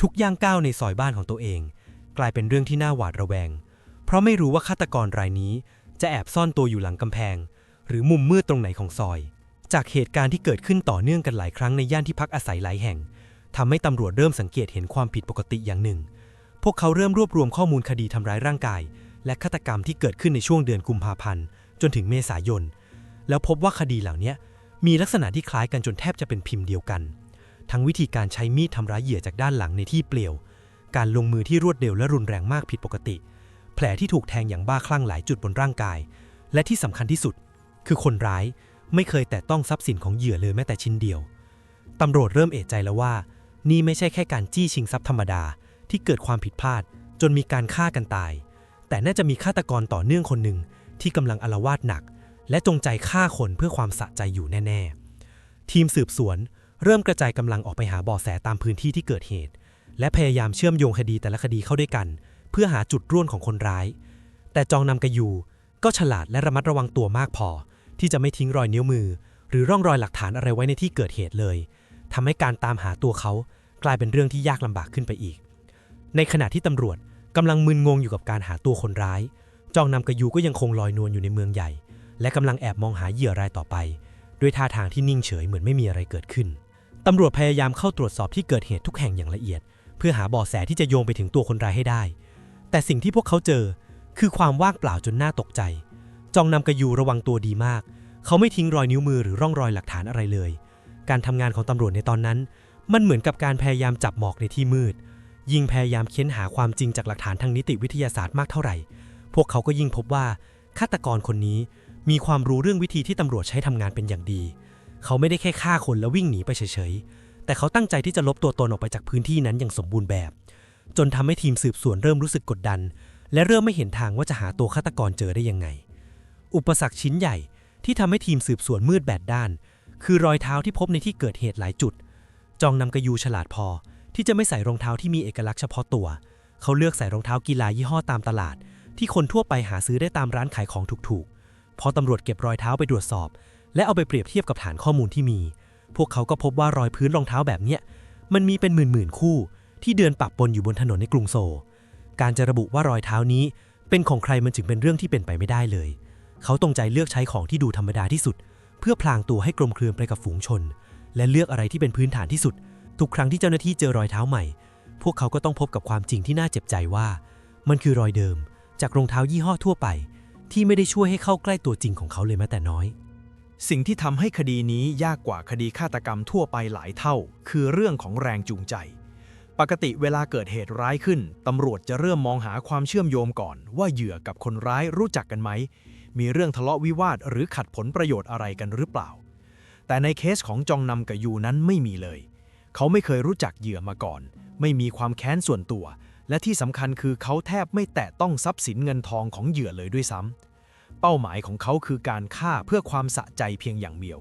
ทุกย่างก้าวในซอยบ้านของตัวเองกลายเป็นเรื่องที่น่าหวาดระแวงเพราะไม่รู้ว่าฆาตกรรายนี้จะแอบซ่อนตัวอยู่หลังกำแพงหรือมุมมืดตรงไหนของซอยจากเหตุการณ์ที่เกิดขึ้นต่อเนื่องกันหลายครั้งในย่านที่พักอาศัยหลายแห่งทำให้ตำรวจเริ่มสังเกตเห็นความผิดปกติอย่างหนึ่งพวกเขาเริ่มรวบรวมข้อมูลคดีทำร้ายร่างกายและฆาตกรรมที่เกิดขึ้นในช่วงเดือนกุมภาพันธ์จนถึงเมษายนแล้วพบว่าคดีเหล่านี้มีลักษณะที่คล้ายกันจนแทบจะเป็นพิมพ์เดียวกันทั้งวิธีการใช้มีดทำร้ายเหยื่อจากด้านหลังในที่เปลี่ยวการลงมือที่รวดเร็วและรุนแรงมากผิดปกติแผลที่ถูกแทงอย่างบ้าคลั่งหลายจุดบนร่างกายและที่สำคัญที่สุดคือคนร้ายไม่เคยแตะต้องทรัพย์สินของเหยื่อเลยแม้แต่ชิ้นเดียวตำรวจเริ่มเอะใจแล้วว่านี่ไม่ใช่แค่การจี้ชิงทรัพย์ธรรมดาที่เกิดความผิดพลาดจนมีการฆ่ากันตายแต่น่าจะมีฆาตกรต่อเนื่องคนหนึ่งที่กำลังอาละวาดหนักและจงใจฆ่าคนเพื่อความสะใจอยู่แน่ๆทีมสืบสวนเริ่มกระจายกำลังออกไปหาเบาะแสตามพื้นที่ที่เกิดเหตุและพยายามเชื่อมโยงคดีแต่ละคดีเข้าด้วยกันเพื่อหาจุดร่วมของคนร้ายแต่จองนำกยูก็ฉลาดและระมัดระวังตัวมากพอที่จะไม่ทิ้งรอยนิ้วมือหรือร่องรอยหลักฐานอะไรไว้ในที่เกิดเหตุเลยทำให้การตามหาตัวเขากลายเป็นเรื่องที่ยากลำบากขึ้นไปอีกในขณะที่ตำรวจกำลังมึนงงอยู่กับการหาตัวคนร้ายจองนำกยูก็ยังคงลอยนวลอยู่ในเมืองใหญ่และกำลังแอบมองหาเหยื่อรายต่อไปด้วยท่าทางที่นิ่งเฉยเหมือนไม่มีอะไรเกิดขึ้นตำรวจพยายามเข้าตรวจสอบที่เกิดเหตุทุกแห่งอย่างละเอียดเพื่อหาเบาะแสที่จะโยงไปถึงตัวคนร้ายให้ได้แต่สิ่งที่พวกเขาเจอคือความว่างเปล่าจนน่าตกใจจองนำกยูระวังตัวดีมากเขาไม่ทิ้งรอยนิ้วมือหรือร่องรอยหลักฐานอะไรเลยการทำงานของตำรวจในตอนนั้นมันเหมือนกับการพยายามจับหมอกในที่มืดยิ่งพยายามเค้นหาความจริงจากหลักฐานทางนิติวิทยาศาสตร์มากเท่าไหร่พวกเขาก็ยิ่งพบว่าฆาตกรคนนี้มีความรู้เรื่องวิธีที่ตำรวจใช้ทำงานเป็นอย่างดีเขาไม่ได้แค่ฆ่าคนแล้ววิ่งหนีไปเฉยๆแต่เขาตั้งใจที่จะลบตัวตนออกไปจากพื้นที่นั้นอย่างสมบูรณ์แบบจนทำให้ทีมสืบสวนเริ่มรู้สึกกดดันและเริ่มไม่เห็นทางว่าจะหาตัวฆาตกรเจอได้ยังไงอุปสรรคชิ้นใหญ่ที่ทำให้ทีมสืบสวนมืดแปดด้านคือรอยเท้าที่พบในที่เกิดเหตุหลายจุดจองนำกยูฉลาดพอที่จะไม่ใส่รองเท้าที่มีเอกลักษณ์เฉพาะตัวเขาเลือกใส่รองเท้ากีฬายี่ห้อตามตลาดที่คนทั่วไปหาซื้อได้ตามร้านขายของถูกๆพอตำรวจเก็บรอยเท้าไปตรวจสอบและเอาไปเปรียบเทียบกับฐานข้อมูลที่มีพวกเขาก็พบว่ารอยพื้นรองเท้าแบบเนี้ยมันมีเป็นหมื่นๆคู่ที่เดินปะปนอยู่บนถนนในกรุงโซลการจะระบุว่ารอยเท้านี้เป็นของใครมันจึงเป็นเรื่องที่เป็นไปไม่ได้เลยเขาตรงใจเลือกใช้ของที่ดูธรรมดาที่สุดเพื่อพลางตัวให้กลมเคลือไปกับฝูงชนและเลือกอะไรที่เป็นพื้นฐานที่สุดทุกครั้งที่เจ้าหน้าที่เจอรอยเท้าใหม่ พวกเขาก็ต้องพบกับความจริงที่น่าเจ็บใจว่ามันคือรอยเดิมจากรองเท้ายี่ห้อทั่วไปที่ไม่ได้ช่วยให้เข้าใกล้ตัวจริงของเขาเลยแม้แต่น้อยสิ่งที่ทำให้คดีนี้ยากกว่าคดีฆาตกรรมทั่วไปหลายเท่าคือเรื่องของแรงจูงใจปกติเวลาเกิดเหตุร้ายขึ้นตำรวจจะเริ่มมองหาความเชื่อมโยงก่อนว่าเหยื่อกับคนร้ายรู้จักกันไหมมีเรื่องทะเลาะวิวาทหรือขัดผลประโยชน์อะไรกันหรือเปล่าแต่ในเคสของจองนำกับยูนั้นไม่มีเลยเขาไม่เคยรู้จักเหยื่อมาก่อนไม่มีความแค้นส่วนตัวและที่สำคัญคือเขาแทบไม่แตะต้องทรัพย์สินเงินทองของเหยื่อเลยด้วยซ้ำเป้าหมายของเขาคือการฆ่าเพื่อความสะใจเพียงอย่างเดียว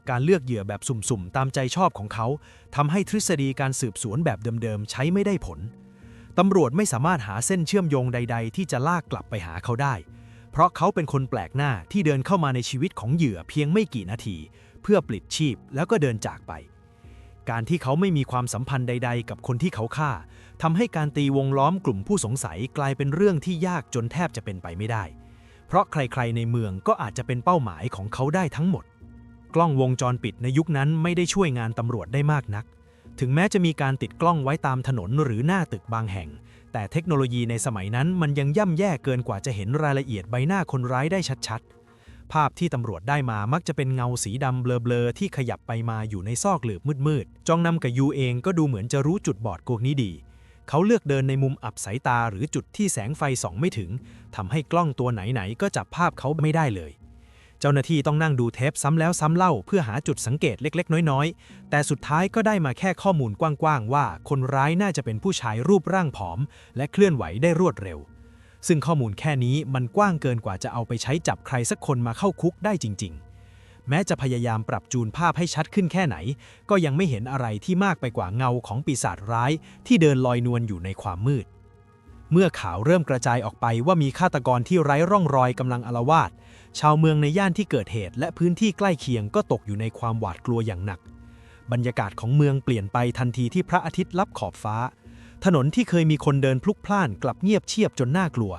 การเลือกเหยื่อแบบสุ่มๆตามใจชอบของเขาทำให้ทฤษฎีการสืบสวนแบบเดิมๆใช้ไม่ได้ผลตำรวจไม่สามารถหาเส้นเชื่อมโยงใดๆที่จะลากกลับไปหาเขาได้เพราะเขาเป็นคนแปลกหน้าที่เดินเข้ามาในชีวิตของเหยื่อเพียงไม่กี่นาทีเพื่อปลิดชีพแล้วก็เดินจากไปการที่เขาไม่มีความสัมพันธ์ใดๆกับคนที่เขาฆ่าทำให้การตีวงล้อมกลุ่มผู้สงสัยกลายเป็นเรื่องที่ยากจนแทบจะเป็นไปไม่ได้เพราะใครๆในเมืองก็อาจจะเป็นเป้าหมายของเขาได้ทั้งหมดกล้องวงจรปิดในยุคนั้นไม่ได้ช่วยงานตำรวจได้มากนักถึงแม้จะมีการติดกล้องไว้ตามถนนหรือหน้าตึกบางแห่งแต่เทคโนโลยีในสมัยนั้นมันยังย่ำแย่เกินกว่าจะเห็นรายละเอียดใบหน้าคนร้ายได้ชัดๆภาพที่ตำรวจได้มามักจะเป็นเงาสีดำเบลอๆที่ขยับไปมาอยู่ในซอกหลืบมืดๆจองนำกับยูเองก็ดูเหมือนจะรู้จุดบอดพวกนี้ดีเขาเลือกเดินในมุมอับสายตาหรือจุดที่แสงไฟส่องไม่ถึงทำให้กล้องตัวไหนๆก็จับภาพเขาไม่ได้เลยเจ้าหน้าที่ต้องนั่งดูเทปซ้ำแล้วซ้ำเล่าเพื่อหาจุดสังเกตเล็กๆน้อยๆแต่สุดท้ายก็ได้มาแค่ข้อมูลกว้างๆว่าคนร้ายน่าจะเป็นผู้ชายรูปร่างผอมและเคลื่อนไหวได้รวดเร็วซึ่งข้อมูลแค่นี้มันกว้างเกินกว่าจะเอาไปใช้จับใครสักคนมาเข้าคุกได้จริงๆแม้จะพยายามปรับจูนภาพให้ชัดขึ้นแค่ไหนก็ยังไม่เห็นอะไรที่มากไปกว่าเงาของปีศาจร้ายที่เดินลอยนวลอยู่ในความมืดเมื่อข่าวเริ่มกระจายออกไปว่ามีฆาตกรที่ไร้ร่องรอยกำลังอาละวาดชาวเมืองในย่านที่เกิดเหตุและพื้นที่ใกล้เคียงก็ตกอยู่ในความหวาดกลัวอย่างหนักบรรยากาศของเมืองเปลี่ยนไปทันทีที่พระอาทิตย์ลับขอบฟ้าถนนที่เคยมีคนเดินพลุกพล่านกลับเงียบเชียบจนน่ากลัว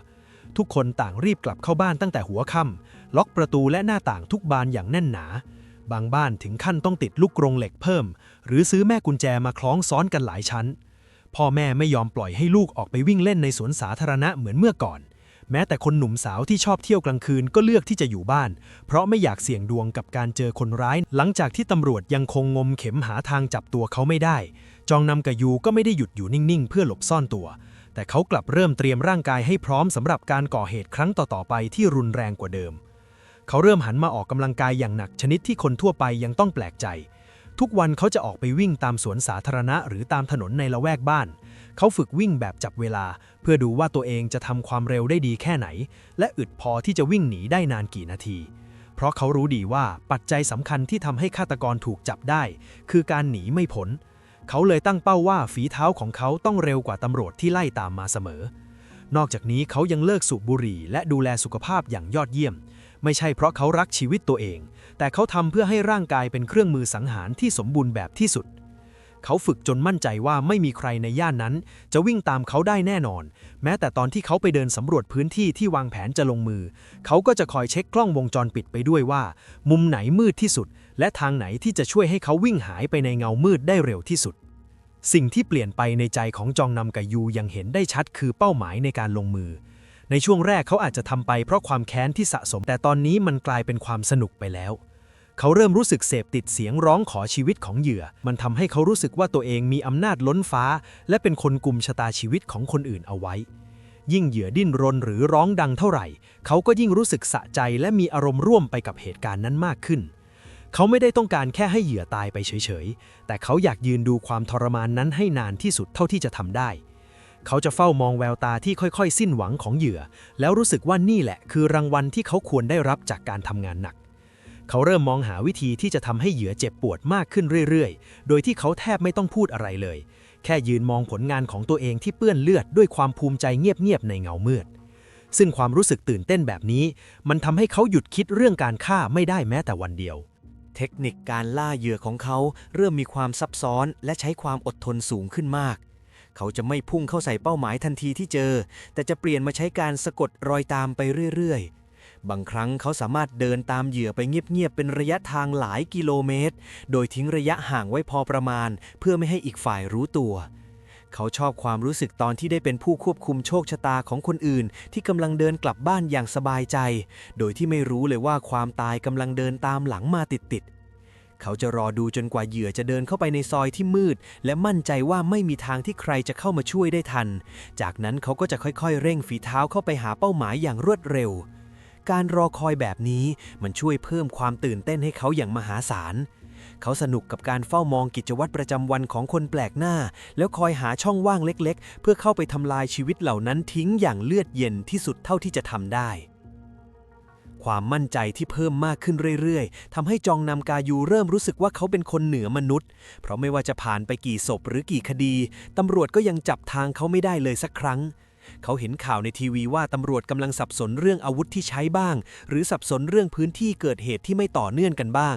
ทุกคนต่างรีบกลับเข้าบ้านตั้งแต่หัวค่ำล็อกประตูและหน้าต่างทุกบานอย่างแน่นหนาบางบ้านถึงขั้นต้องติดลูกกรงเหล็กเพิ่มหรือซื้อแม่กุญแจมาคล้องซ้อนกันหลายชั้นพ่อแม่ไม่ยอมปล่อยให้ลูกออกไปวิ่งเล่นในสวนสาธารณะเหมือนเมื่อก่อนแม้แต่คนหนุ่มสาวที่ชอบเที่ยวกลางคืนก็เลือกที่จะอยู่บ้านเพราะไม่อยากเสี่ยงดวงกับการเจอคนร้ายหลังจากที่ตำรวจยังคงงมเข็มหาทางจับตัวเขาไม่ได้จองนำกับยูก็ไม่ได้หยุดอยู่นิ่งๆเพื่อหลบซ่อนตัวแต่เขากลับเริ่มเตรียมร่างกายให้พร้อมสำหรับการก่อเหตุครั้งต่อๆไปที่รุนแรงกว่าเดิมเขาเริ่มหันมาออกกำลังกายอย่างหนักชนิดที่คนทั่วไปยังต้องแปลกใจทุกวันเขาจะออกไปวิ่งตามสวนสาธารณะหรือตามถนนในละแวกบ้านเขาฝึกวิ่งแบบจับเวลาเพื่อดูว่าตัวเองจะทำความเร็วได้ดีแค่ไหนและอึดพอที่จะวิ่งหนีได้นานกี่นาทีเพราะเขารู้ดีว่าปัจจัยสำคัญที่ทำให้ฆาตกรถูกจับได้คือการหนีไม่พ้นเขาเลยตั้งเป้าว่าฝีเท้าของเขาต้องเร็วกว่าตำรวจที่ไล่ตามมาเสมอนอกจากนี้เขายังเลิกสูบบุหรี่และดูแลสุขภาพอย่างยอดเยี่ยมไม่ใช่เพราะเขารักชีวิตตัวเองแต่เขาทำเพื่อให้ร่างกายเป็นเครื่องมือสังหารที่สมบูรณ์แบบที่สุดเขาฝึกจนมั่นใจว่าไม่มีใครในย่านนั้นจะวิ่งตามเขาได้แน่นอนแม้แต่ตอนที่เขาไปเดินสำรวจพื้นที่ที่วางแผนจะลงมือเขาก็จะคอยเช็คกล้องวงจรปิดไปด้วยว่ามุมไหนมืดที่สุดและทางไหนที่จะช่วยให้เขาวิ่งหายไปในเงามืดได้เร็วที่สุดสิ่งที่เปลี่ยนไปในใจของจองนำกับยูยังเห็นได้ชัดคือเป้าหมายในการลงมือในช่วงแรกเขาอาจจะทำไปเพราะความแค้นที่สะสมแต่ตอนนี้มันกลายเป็นความสนุกไปแล้วเขาเริ่มรู้สึกเสพติดเสียงร้องขอชีวิตของเหยื่อมันทำให้เขารู้สึกว่าตัวเองมีอำนาจล้นฟ้าและเป็นคนกุมชะตาชีวิตของคนอื่นเอาไว้ยิ่งเหยื่อดิ้นรนหรือร้องดังเท่าไหร่เขาก็ยิ่งรู้สึกสะใจและมีอารมณ์ร่วมไปกับเหตุการณ์นั้นมากขึ้นเขาไม่ได้ต้องการแค่ให้เหยื่อตายไปเฉยๆแต่เขาอยากยืนดูความทรมานนั้นให้นานที่สุดเท่าที่จะทำได้เขาจะเฝ้ามองแววตาที่ค่อยๆสิ้นหวังของเหยื่อแล้วรู้สึกว่านี่แหละคือรางวัลที่เขาควรได้รับจากการทำงานหนักเขาเริ่มมองหาวิธีที่จะทำให้เหยื่อเจ็บปวดมากขึ้นเรื่อยๆโดยที่เขาแทบไม่ต้องพูดอะไรเลยแค่ยืนมองผลงานของตัวเองที่เปื้อนเลือดด้วยความภูมิใจเงียบๆในเงามืดซึ่งความรู้สึกตื่นเต้นแบบนี้มันทำให้เขาหยุดคิดเรื่องการฆ่าไม่ได้แม้แต่วันเดียวเทคนิคการล่าเหยื่อของเขาเริ่มมีความซับซ้อนและใช้ความอดทนสูงขึ้นมากเขาจะไม่พุ่งเข้าใส่เป้าหมายทันทีที่เจอแต่จะเปลี่ยนมาใช้การสะกดรอยตามไปเรื่อยๆบางครั้งเขาสามารถเดินตามเหยื่อไปเงียบๆเป็นระยะทางหลายกิโลเมตรโดยทิ้งระยะห่างไว้พอประมาณเพื่อไม่ให้อีกฝ่ายรู้ตัว เขาชอบความรู้สึกตอนที่ได้เป็นผู้ควบคุมโชคชะตาของคนอื่นที่กำลังเดินกลับบ้านอย่างสบายใจ โดยที่ไม่รู้เลยว่าความตายกำลังเดินตามหลังมาติดๆเขาจะรอดูจนกว่าเหยื่อจะเดินเข้าไปในซอยที่มืดและมั่นใจว่าไม่มีทางที่ใครจะเข้ามาช่วยได้ทันจากนั้นเขาก็จะค่อยๆเร่งฝีเท้าเข้าไปหาเป้าหมายอย่างรวดเร็วการรอคอยแบบนี้มันช่วยเพิ่มความตื่นเต้นให้เขาอย่างมหาศาลเขาสนุกกับการเฝ้ามองกิจวัตรประจำวันของคนแปลกหน้าแล้วคอยหาช่องว่างเล็กๆเพื่อเข้าไปทำลายชีวิตเหล่านั้นทิ้งอย่างเลือดเย็นที่สุดเท่าที่จะทำได้ความมั่นใจที่เพิ่มมากขึ้นเรื่อยๆทำให้จองนำกายูเริ่มรู้สึกว่าเขาเป็นคนเหนือมนุษย์เพราะไม่ว่าจะผ่านไปกี่ศพหรือกี่คดีตำรวจก็ยังจับทางเขาไม่ได้เลยสักครั้งเขาเห็นข่าวในทีวีว่าตำรวจกำลังสับสนเรื่องอาวุธที่ใช้บ้างหรือสับสนเรื่องพื้นที่เกิดเหตุที่ไม่ต่อเนื่องกันบ้าง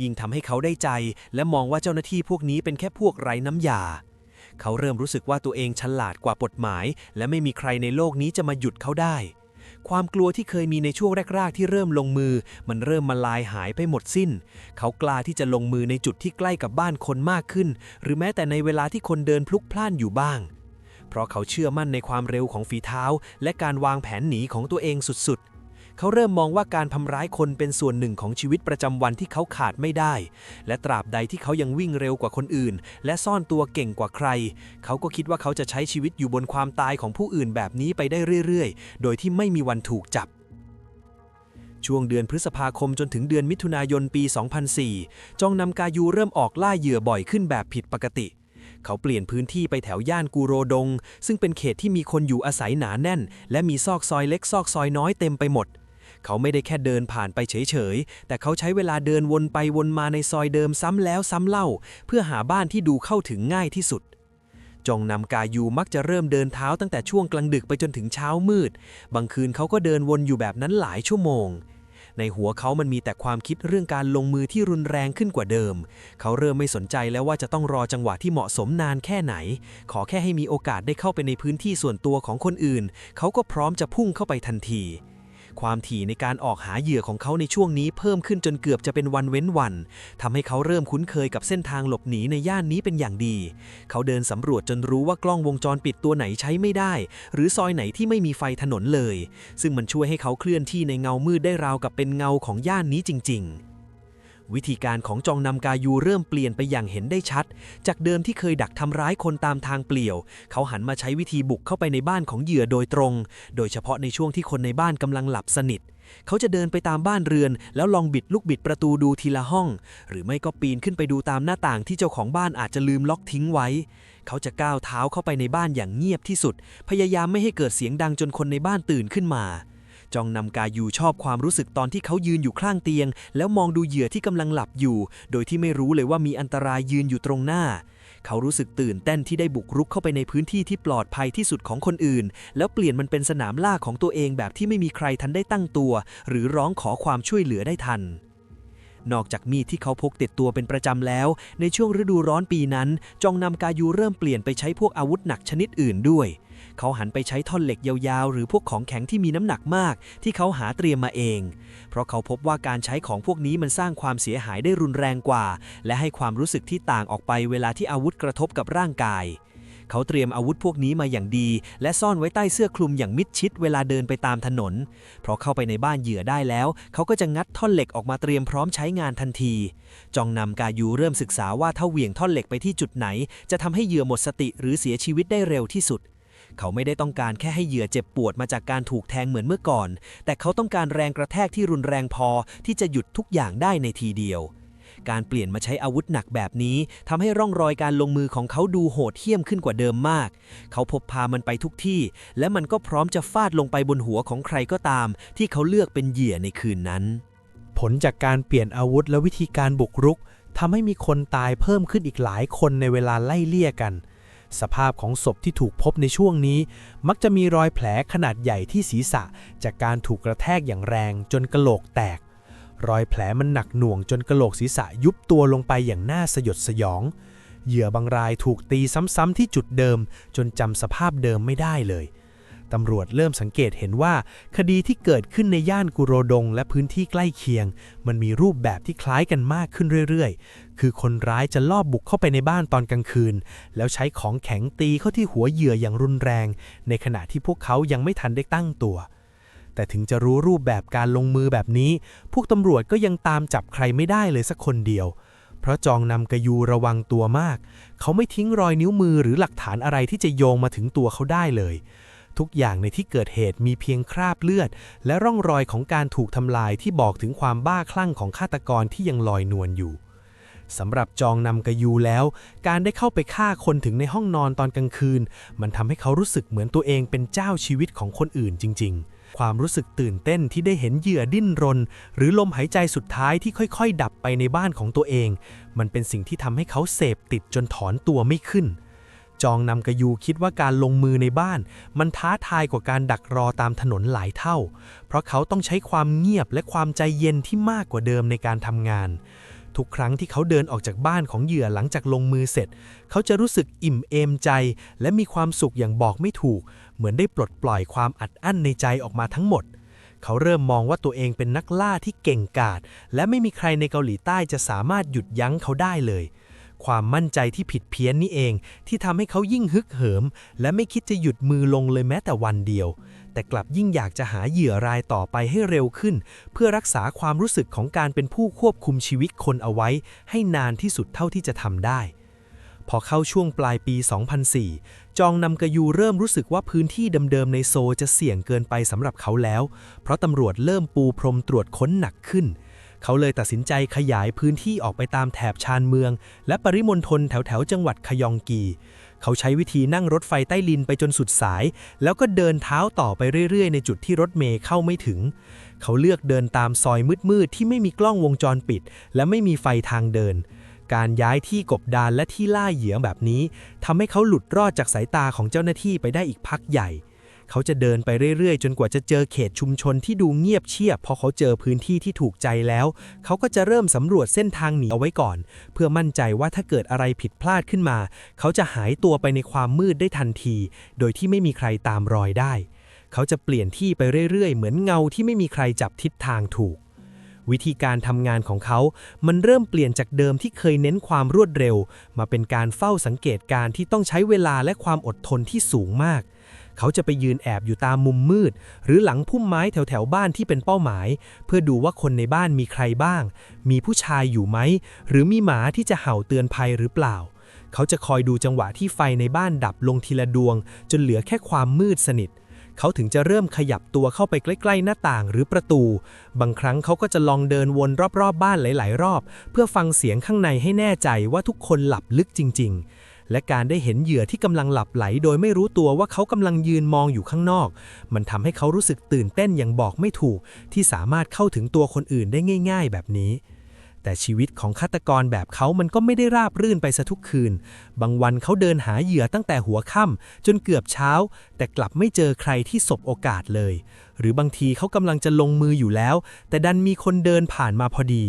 ยิ่งทำให้เขาได้ใจและมองว่าเจ้าหน้าที่พวกนี้เป็นแค่พวกไร้น้ำยาเขาเริ่มรู้สึกว่าตัวเองฉลาดกว่ากฎหมายและไม่มีใครในโลกนี้จะมาหยุดเขาได้ความกลัวที่เคยมีในช่วงแรกๆที่เริ่มลงมือมันเริ่มมาลายหายไปหมดสิ้นเขากล้าที่จะลงมือในจุดที่ใกล้กับบ้านคนมากขึ้นหรือแม้แต่ในเวลาที่คนเดินพลุกพล่านอยู่บ้างเพราะเขาเชื่อมั่นในความเร็วของฝีเท้าและการวางแผนหนีของตัวเองสุดๆเขาเริ่มมองว่าการทำร้ายคนเป็นส่วนหนึ่งของชีวิตประจำวันที่เขาขาดไม่ได้และตราบใดที่เขายังวิ่งเร็วกว่าคนอื่นและซ่อนตัวเก่งกว่าใครเขาก็คิดว่าเขาจะใช้ชีวิตอยู่บนความตายของผู้อื่นแบบนี้ไปได้เรื่อยๆโดยที่ไม่มีวันถูกจับช่วงเดือนพฤษภาคมจนถึงเดือนมิถุนายนปี 2004 จองนำกายูเริ่มออกล่าเหยื่อบ่อยขึ้นแบบผิดปกติเขาเปลี่ยนพื้นที่ไปแถวย่านกูโรดงซึ่งเป็นเขตที่มีคนอยู่อาศัยหนาแน่นและมีซอกซอยเล็กซอกซอยน้อยเต็มไปหมดเขาไม่ได้แค่เดินผ่านไปเฉยๆแต่เขาใช้เวลาเดินวนไปวนมาในซอยเดิมซ้ำแล้วซ้ำเล่าเพื่อหาบ้านที่ดูเข้าถึงง่ายที่สุดจองนำกายูมักจะเริ่มเดินเท้าตั้งแต่ช่วงกลางดึกไปจนถึงเช้ามืดบางคืนเขาก็เดินวนอยู่แบบนั้นหลายชั่วโมงในหัวเขามันมีแต่ความคิดเรื่องการลงมือที่รุนแรงขึ้นกว่าเดิมเขาเริ่มไม่สนใจแล้วว่าจะต้องรอจังหวะที่เหมาะสมนานแค่ไหนขอแค่ให้มีโอกาสได้เข้าไปในพื้นที่ส่วนตัวของคนอื่นเขาก็พร้อมจะพุ่งเข้าไปทันทีความถี่ในการออกหาเหยื่อของเขาในช่วงนี้เพิ่มขึ้นจนเกือบจะเป็นวันเว้นวันทำให้เขาเริ่มคุ้นเคยกับเส้นทางหลบหนีในย่านนี้เป็นอย่างดีเขาเดินสำรวจจนรู้ว่ากล้องวงจรปิดตัวไหนใช้ไม่ได้หรือซอยไหนที่ไม่มีไฟถนนเลยซึ่งมันช่วยให้เขาเคลื่อนที่ในเงามืดได้ราวกับเป็นเงาของย่านนี้จริงๆวิธีการของจองนำกายูเริ่มเปลี่ยนไปอย่างเห็นได้ชัดจากเดิมที่เคยดักทำร้ายคนตามทางเปลี่ยวเขาหันมาใช้วิธีบุกเข้าไปในบ้านของเหยื่อโดยตรงโดยเฉพาะในช่วงที่คนในบ้านกำลังหลับสนิทเขาจะเดินไปตามบ้านเรือนแล้วลองบิดลูกบิดประตูดูทีละห้องหรือไม่ก็ปีนขึ้นไปดูตามหน้าต่างที่เจ้าของบ้านอาจจะลืมล็อกทิ้งไว้เขาจะก้าวเท้าเข้าไปในบ้านอย่างเงียบที่สุดพยายามไม่ให้เกิดเสียงดังจนคนในบ้านตื่นขึ้นมาจองนำกายูชอบความรู้สึกตอนที่เขายืนอยู่ข้างเตียงแล้วมองดูเหยื่อที่กำลังหลับอยู่โดยที่ไม่รู้เลยว่ามีอันตรายยืนอยู่ตรงหน้าเขารู้สึกตื่นเต้นที่ได้บุกรุกเข้าไปในพื้นที่ที่ปลอดภัยที่สุดของคนอื่นแล้วเปลี่ยนมันเป็นสนามล่าของตัวเองแบบที่ไม่มีใครทันได้ตั้งตัวหรือร้องขอความช่วยเหลือได้ทันนอกจากมีดที่เขาพกติดตัวเป็นประจำแล้วในช่วงฤดูร้อนปีนั้นจองนำกายูเริ่มเปลี่ยนไปใช้พวกอาวุธหนักชนิดอื่นด้วยเขาหันไปใช้ท่อนเหล็กยาวๆหรือพวกของแข็งที่มีน้ำหนักมากที่เขาหาเตรียมมาเองเพราะเขาพบว่าการใช้ของพวกนี้มันสร้างความเสียหายได้รุนแรงกว่าและให้ความรู้สึกที่ต่างออกไปเวลาที่อาวุธกระทบกับร่างกายเขาเตรียมอาวุธพวกนี้มาอย่างดีและซ่อนไว้ใต้เสื้อคลุมอย่างมิดชิดเวลาเดินไปตามถนนเพราะเข้าไปในบ้านเหยื่อได้แล้วเขาก็จะงัดท่อนเหล็กออกมาเตรียมพร้อมใช้งานทันทีจองนำกายูเริ่มศึกษาว่าถ้าเหวี่ยงท่อนเหล็กไปที่จุดไหนจะทำให้เหยื่อหมดสติหรือเสียชีวิตได้เร็วที่สุดเขาไม่ได้ต้องการแค่ให้เหยื่อเจ็บปวดมาจากการถูกแทงเหมือนเมื่อก่อนแต่เขาต้องการแรงกระแทกที่รุนแรงพอที่จะหยุดทุกอย่างได้ในทีเดียวการเปลี่ยนมาใช้อาวุธหนักแบบนี้ทำให้ร่องรอยการลงมือของเขาดูโหดเหี้ยมขึ้นกว่าเดิมมากเขาพกพามันไปทุกที่และมันก็พร้อมจะฟาดลงไปบนหัวของใครก็ตามที่เขาเลือกเป็นเหยื่อในคืนนั้นผลจากการเปลี่ยนอาวุธและวิธีการบุกรุกทำให้มีคนตายเพิ่มขึ้นอีกหลายคนในเวลาไล่เลี่ยกันสภาพของศพที่ถูกพบในช่วงนี้มักจะมีรอยแผลขนาดใหญ่ที่ศีรษะจากการถูกกระแทกอย่างแรงจนกะโหลกแตกรอยแผลมันหนักหน่วงจนกะโหลกศีรษะยุบตัวลงไปอย่างน่าสยดสยองเหยื่อบางรายถูกตีซ้ำๆที่จุดเดิมจนจำสภาพเดิมไม่ได้เลย ตำรวจเริ่มสังเกตเห็นว่าคดีที่เกิดขึ้นในย่านกุโรดงและพื้นที่ใกล้เคียงมันมีรูปแบบที่คล้ายกันมากขึ้นเรื่อยๆคือคนร้ายจะลอบบุกเข้าไปในบ้านตอนกลางคืนแล้วใช้ของแข็งตีเข้าที่หัวเหยื่ออย่างรุนแรงในขณะที่พวกเขายังไม่ทันได้ตั้งตัวแต่ถึงจะรู้รูปแบบการลงมือแบบนี้พวกตำรวจก็ยังตามจับใครไม่ได้เลยสักคนเดียวเพราะจองนำกยูระวังตัวมากเขาไม่ทิ้งรอยนิ้วมือหรือหลักฐานอะไรที่จะโยงมาถึงตัวเขาได้เลยทุกอย่างในที่เกิดเหตุมีเพียงคราบเลือดและร่องรอยของการถูกทำลายที่บอกถึงความบ้าคลั่งของฆาตกรที่ยังลอยนวลอยู่สำหรับจองนำกยูแล้วการได้เข้าไปฆ่าคนถึงในห้องนอนตอนกลางคืนมันทำให้เขารู้สึกเหมือนตัวเองเป็นเจ้าชีวิตของคนอื่นจริงๆความรู้สึกตื่นเต้นที่ได้เห็นเหยื่อดิ้นรนหรือลมหายใจสุดท้ายที่ค่อยๆดับไปในบ้านของตัวเองมันเป็นสิ่งที่ทำให้เขาเสพติดจนถอนตัวไม่ขึ้นจองนำกยูคิดว่าการลงมือในบ้านมันท้าทายกว่าการดักรอตามถนนหลายเท่าเพราะเขาต้องใช้ความเงียบและความใจเย็นที่มากกว่าเดิมในการทำงานทุกครั้งที่เขาเดินออกจากบ้านของเหยื่อหลังจากลงมือเสร็จเขาจะรู้สึกอิ่มเอมใจและมีความสุขอย่างบอกไม่ถูกเหมือนได้ปลดปล่อยความอัดอั้นในใจออกมาทั้งหมดเขาเริ่มมองว่าตัวเองเป็นนักล่าที่เก่งกาจและไม่มีใครในเกาหลีใต้จะสามารถหยุดยั้งเขาได้เลยความมั่นใจที่ผิดเพี้ยนนี่เองที่ทำให้เขายิ่งฮึกเหิมและไม่คิดจะหยุดมือลงเลยแม้แต่วันเดียวแต่กลับยิ่งอยากจะหาเหยื่อรายต่อไปให้เร็วขึ้นเพื่อรักษาความรู้สึกของการเป็นผู้ควบคุมชีวิตคนเอาไว้ให้นานที่สุดเท่าที่จะทำได้พอเข้าช่วงปลายปี 2004 จองนำกยูเริ่มรู้สึกว่าพื้นที่เดิมๆในโซลจะเสี่ยงเกินไปสำหรับเขาแล้วเพราะตำรวจเริ่มปูพรมตรวจค้นหนักขึ้นเขาเลยตัดสินใจขยายพื้นที่ออกไปตามแถบชานเมืองและปริมณฑลแถวๆจังหวัดคยองกีเขาใช้วิธีนั่งรถไฟใต้ดินไปจนสุดสายแล้วก็เดินเท้าต่อไปเรื่อยๆในจุดที่รถเมล์เข้าไม่ถึงเขาเลือกเดินตามซอยมืดๆที่ไม่มีกล้องวงจรปิดและไม่มีไฟทางเดินการย้ายที่กบดานและที่ล่าเหยื่อแบบนี้ทำให้เขาหลุดรอดจากสายตาของเจ้าหน้าที่ไปได้อีกพักใหญ่เขาจะเดินไปเรื่อยๆจนกว่าจะเจอเขตชุมชนที่ดูเงียบเชียบพอเขาเจอพื้นที่ที่ถูกใจแล้วเขาก็จะเริ่มสำรวจเส้นทางหนีเอาไว้ก่อนเพื่อมั่นใจว่าถ้าเกิดอะไรผิดพลาดขึ้นมาเขาจะหายตัวไปในความมืดได้ทันทีโดยที่ไม่มีใครตามรอยได้เขาจะเปลี่ยนที่ไปเรื่อยๆเหมือนเงาที่ไม่มีใครจับทิศทางถูกวิธีการทำงานของเขามันเริ่มเปลี่ยนจากเดิมที่เคยเน้นความรวดเร็วมาเป็นการเฝ้าสังเกตการณ์ที่ต้องใช้เวลาและความอดทนที่สูงมากเขาจะไปยืนแอบอยู่ตามมุมมืดหรือหลังพุ่มไม้แถวๆบ้านที่เป็นเป้าหมายเพื่อดูว่าคนในบ้านมีใครบ้างมีผู้ชายอยู่ไหมหรือมีหมาที่จะเห่าเตือนภัยหรือเปล่าเขาจะคอยดูจังหวะที่ไฟในบ้านดับลงทีละดวงจนเหลือแค่ความมืดสนิทเขาถึงจะเริ่มขยับตัวเข้าไปใกล้ๆหน้าต่างหรือประตูบางครั้งเขาก็จะลองเดินวนรอบๆบ้านหลายๆรอบเพื่อฟังเสียงข้างในให้แน่ใจว่าทุกคนหลับลึกจริงๆและการได้เห็นเหยื่อที่กำลังหลับไหลโดยไม่รู้ตัวว่าเขากำลังยืนมองอยู่ข้างนอกมันทำให้เขารู้สึกตื่นเต้นอย่างบอกไม่ถูกที่สามารถเข้าถึงตัวคนอื่นได้ง่ายๆแบบนี้แต่ชีวิตของฆาตกรแบบเขามันก็ไม่ได้ราบรื่นไปซะทุกคืนบางวันเขาเดินหาเหยื่อตั้งแต่หัวค่ำจนเกือบเช้าแต่กลับไม่เจอใครที่สบโอกาสเลยหรือบางทีเขากำลังจะลงมืออยู่แล้วแต่ดันมีคนเดินผ่านมาพอดี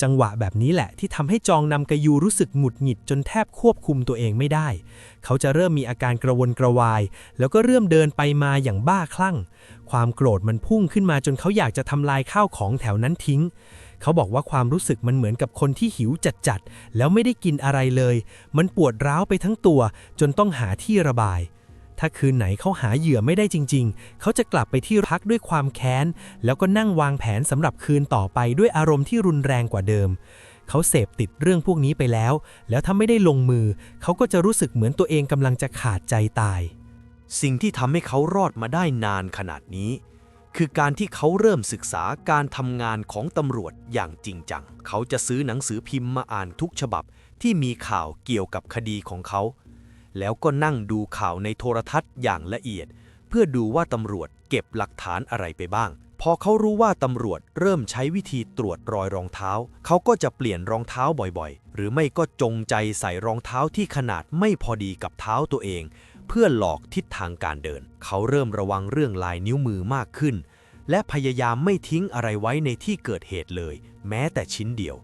จังหวะแบบนี้แหละที่ทำให้จองนำกยูรู้สึกหงุดหงิดจนแทบควบคุมตัวเองไม่ได้เขาจะเริ่มมีอาการกระวนกระวายแล้วก็เริ่มเดินไปมาอย่างบ้าคลั่งความโกรธมันพุ่งขึ้นมาจนเขาอยากจะทำลายข้าวของแถวนั้นทิ้งเขาบอกว่าความรู้สึกมันเหมือนกับคนที่หิวจัดๆแล้วไม่ได้กินอะไรเลยมันปวดร้าวไปทั้งตัวจนต้องหาที่ระบายถ้าคืนไหนเขาหาเหยื่อไม่ได้จริงๆเขาจะกลับไปที่พักด้วยความแค้นแล้วก็นั่งวางแผนสำหรับคืนต่อไปด้วยอารมณ์ที่รุนแรงกว่าเดิมเขาเสพติดเรื่องพวกนี้ไปแล้วถ้าไม่ได้ลงมือเขาก็จะรู้สึกเหมือนตัวเองกำลังจะขาดใจตายสิ่งที่ทำให้เขารอดมาได้นานขนาดนี้คือการที่เขาเริ่มศึกษาการทำงานของตำรวจอย่างจริงจังเขาจะซื้อหนังสือพิมพ์มาอ่านทุกฉบับที่มีข่าวเกี่ยวกับคดีของเขาแล้วก็นั่งดูข่าวในโทรทัศน์อย่างละเอียดเพื่อดูว่าตำรวจเก็บหลักฐานอะไรไปบ้างพอเขารู้ว่าตำรวจเริ่มใช้วิธีตรวจรอยรองเท้าเขาก็จะเปลี่ยนรองเท้าบ่อยๆหรือไม่ก็จงใจใส่รองเท้าที่ขนาดไม่พอดีกับเท้าตัวเองเพื่อหลอกทิศทางการเดินเขาเริ่มระวังเรื่องลายนิ้วมือมากขึ้นและพยายามไม่ทิ้งอะไรไว้ในที่เกิดเหตุเลยแม้แต่ชิ้นเดียว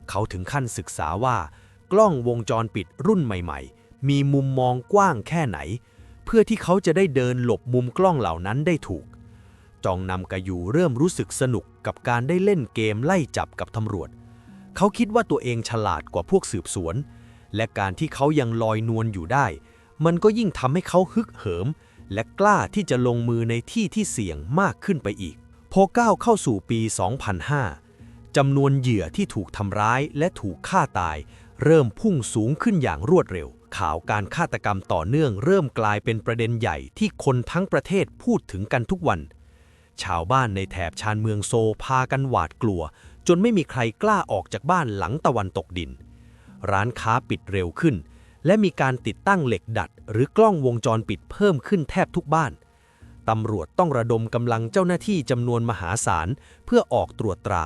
เขาถึงขั้นศึกษาว่ากล้องวงจรปิดรุ่นใหม่ๆมีมุมมองกว้างแค่ไหน เพื่อที่เขาจะได้เดินหลบมุมกล้องเหล่านั้นได้ถูกจองนำกะยูเริ่มรู้สึกสนุกกับการได้เล่นเกมไล่จับกับตำรวจเขาคิดว่าตัวเองฉลาดกว่าพวกสืบสวนและการที่เขายังลอยนวลอยู่ได้มันก็ยิ่งทำให้เขาฮึกเหิมและกล้าที่จะลงมือในที่ที่เสี่ยงมากขึ้นไปอีกพอก้าวเข้าสู่ปี 2005 จำนวนเหยื่อที่ถูกทำร้ายและถูกฆ่าตายเริ่มพุ่งสูงขึ้นอย่างรวดเร็วข่าวการฆาตกรรมต่อเนื่องเริ่มกลายเป็นประเด็นใหญ่ที่คนทั้งประเทศพูดถึงกันทุกวันชาวบ้านในแถบชานเมืองโซพากันหวาดกลัวจนไม่มีใครกล้าออกจากบ้านหลังตะวันตกดินร้านค้าปิดเร็วขึ้นและมีการติดตั้งเหล็กดัดหรือกล้องวงจรปิดเพิ่มขึ้นแทบทุกบ้านตำรวจต้องระดมกำลังเจ้าหน้าที่จำนวนมหาศาลเพื่อออกตรวจตรา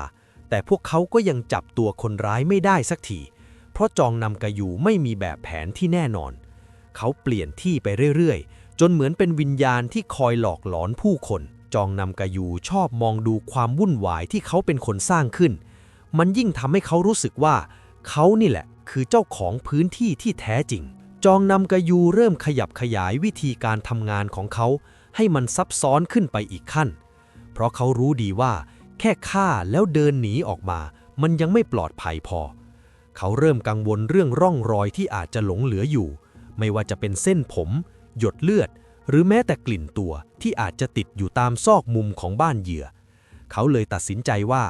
แต่พวกเขาก็ยังจับตัวคนร้ายไม่ได้สักทีเพราะจองนำกะยูไม่มีแบบแผนที่แน่นอนเขาเปลี่ยนที่ไปเรื่อยๆจนเหมือนเป็นวิญญาณที่คอยหลอกหลอนผู้คนจองนำกะยูชอบมองดูความวุ่นวายที่เขาเป็นคนสร้างขึ้นมันยิ่งทำให้เขารู้สึกว่าเขานี่แหละคือเจ้าของพื้นที่ที่แท้จริงจองนำกะยูเริ่มขยับขยายวิธีการทำงานของเขาให้มันซับซ้อนขึ้นไปอีกขั้นเพราะเขารู้ดีว่าแค่ฆ่าแล้วเดินหนีออกมามันยังไม่ปลอดภัยพอเขาเริ่มกังวลเรื่องร่องรอยที่อาจจะหลงเหลืออยู่ไม่ว่าจะเป็นเส้นผมหยดเลือดหรือแม้แต่กลิ่นตัวที่อาจจะติดอยู่ตามซอกมุมของบ้านเหยื่อเขาเลยตัดสินใจว่า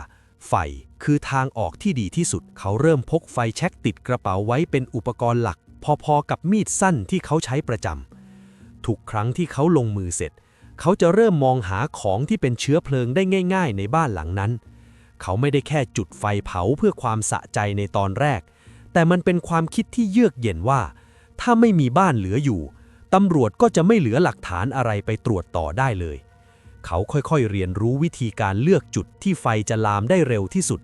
ไฟคือทางออกที่ดีที่สุดเขาเริ่มพกไฟแช็กติดกระเป๋าไว้เป็นอุปกรณ์หลักพอๆกับมีดสั้นที่เขาใช้ประจำทุกครั้งที่เขาลงมือเสร็จเขาจะเริ่มมองหาของที่เป็นเชื้อเพลิงได้ง่ายๆในบ้านหลังนั้นเขาไม่ได้แค่จุดไฟเผาเพื่อความสะใจในตอนแรกแต่มันเป็นความคิดที่เยือกเย็นว่าถ้าไม่มีบ้านเหลืออยู่ตำรวจก็จะไม่เหลือหลักฐานอะไรไปตรวจต่อได้เลยเขาค่อยๆเรียนรู้วิธีการเลือกจุดที่ไฟจะลามได้เร็วที่สุด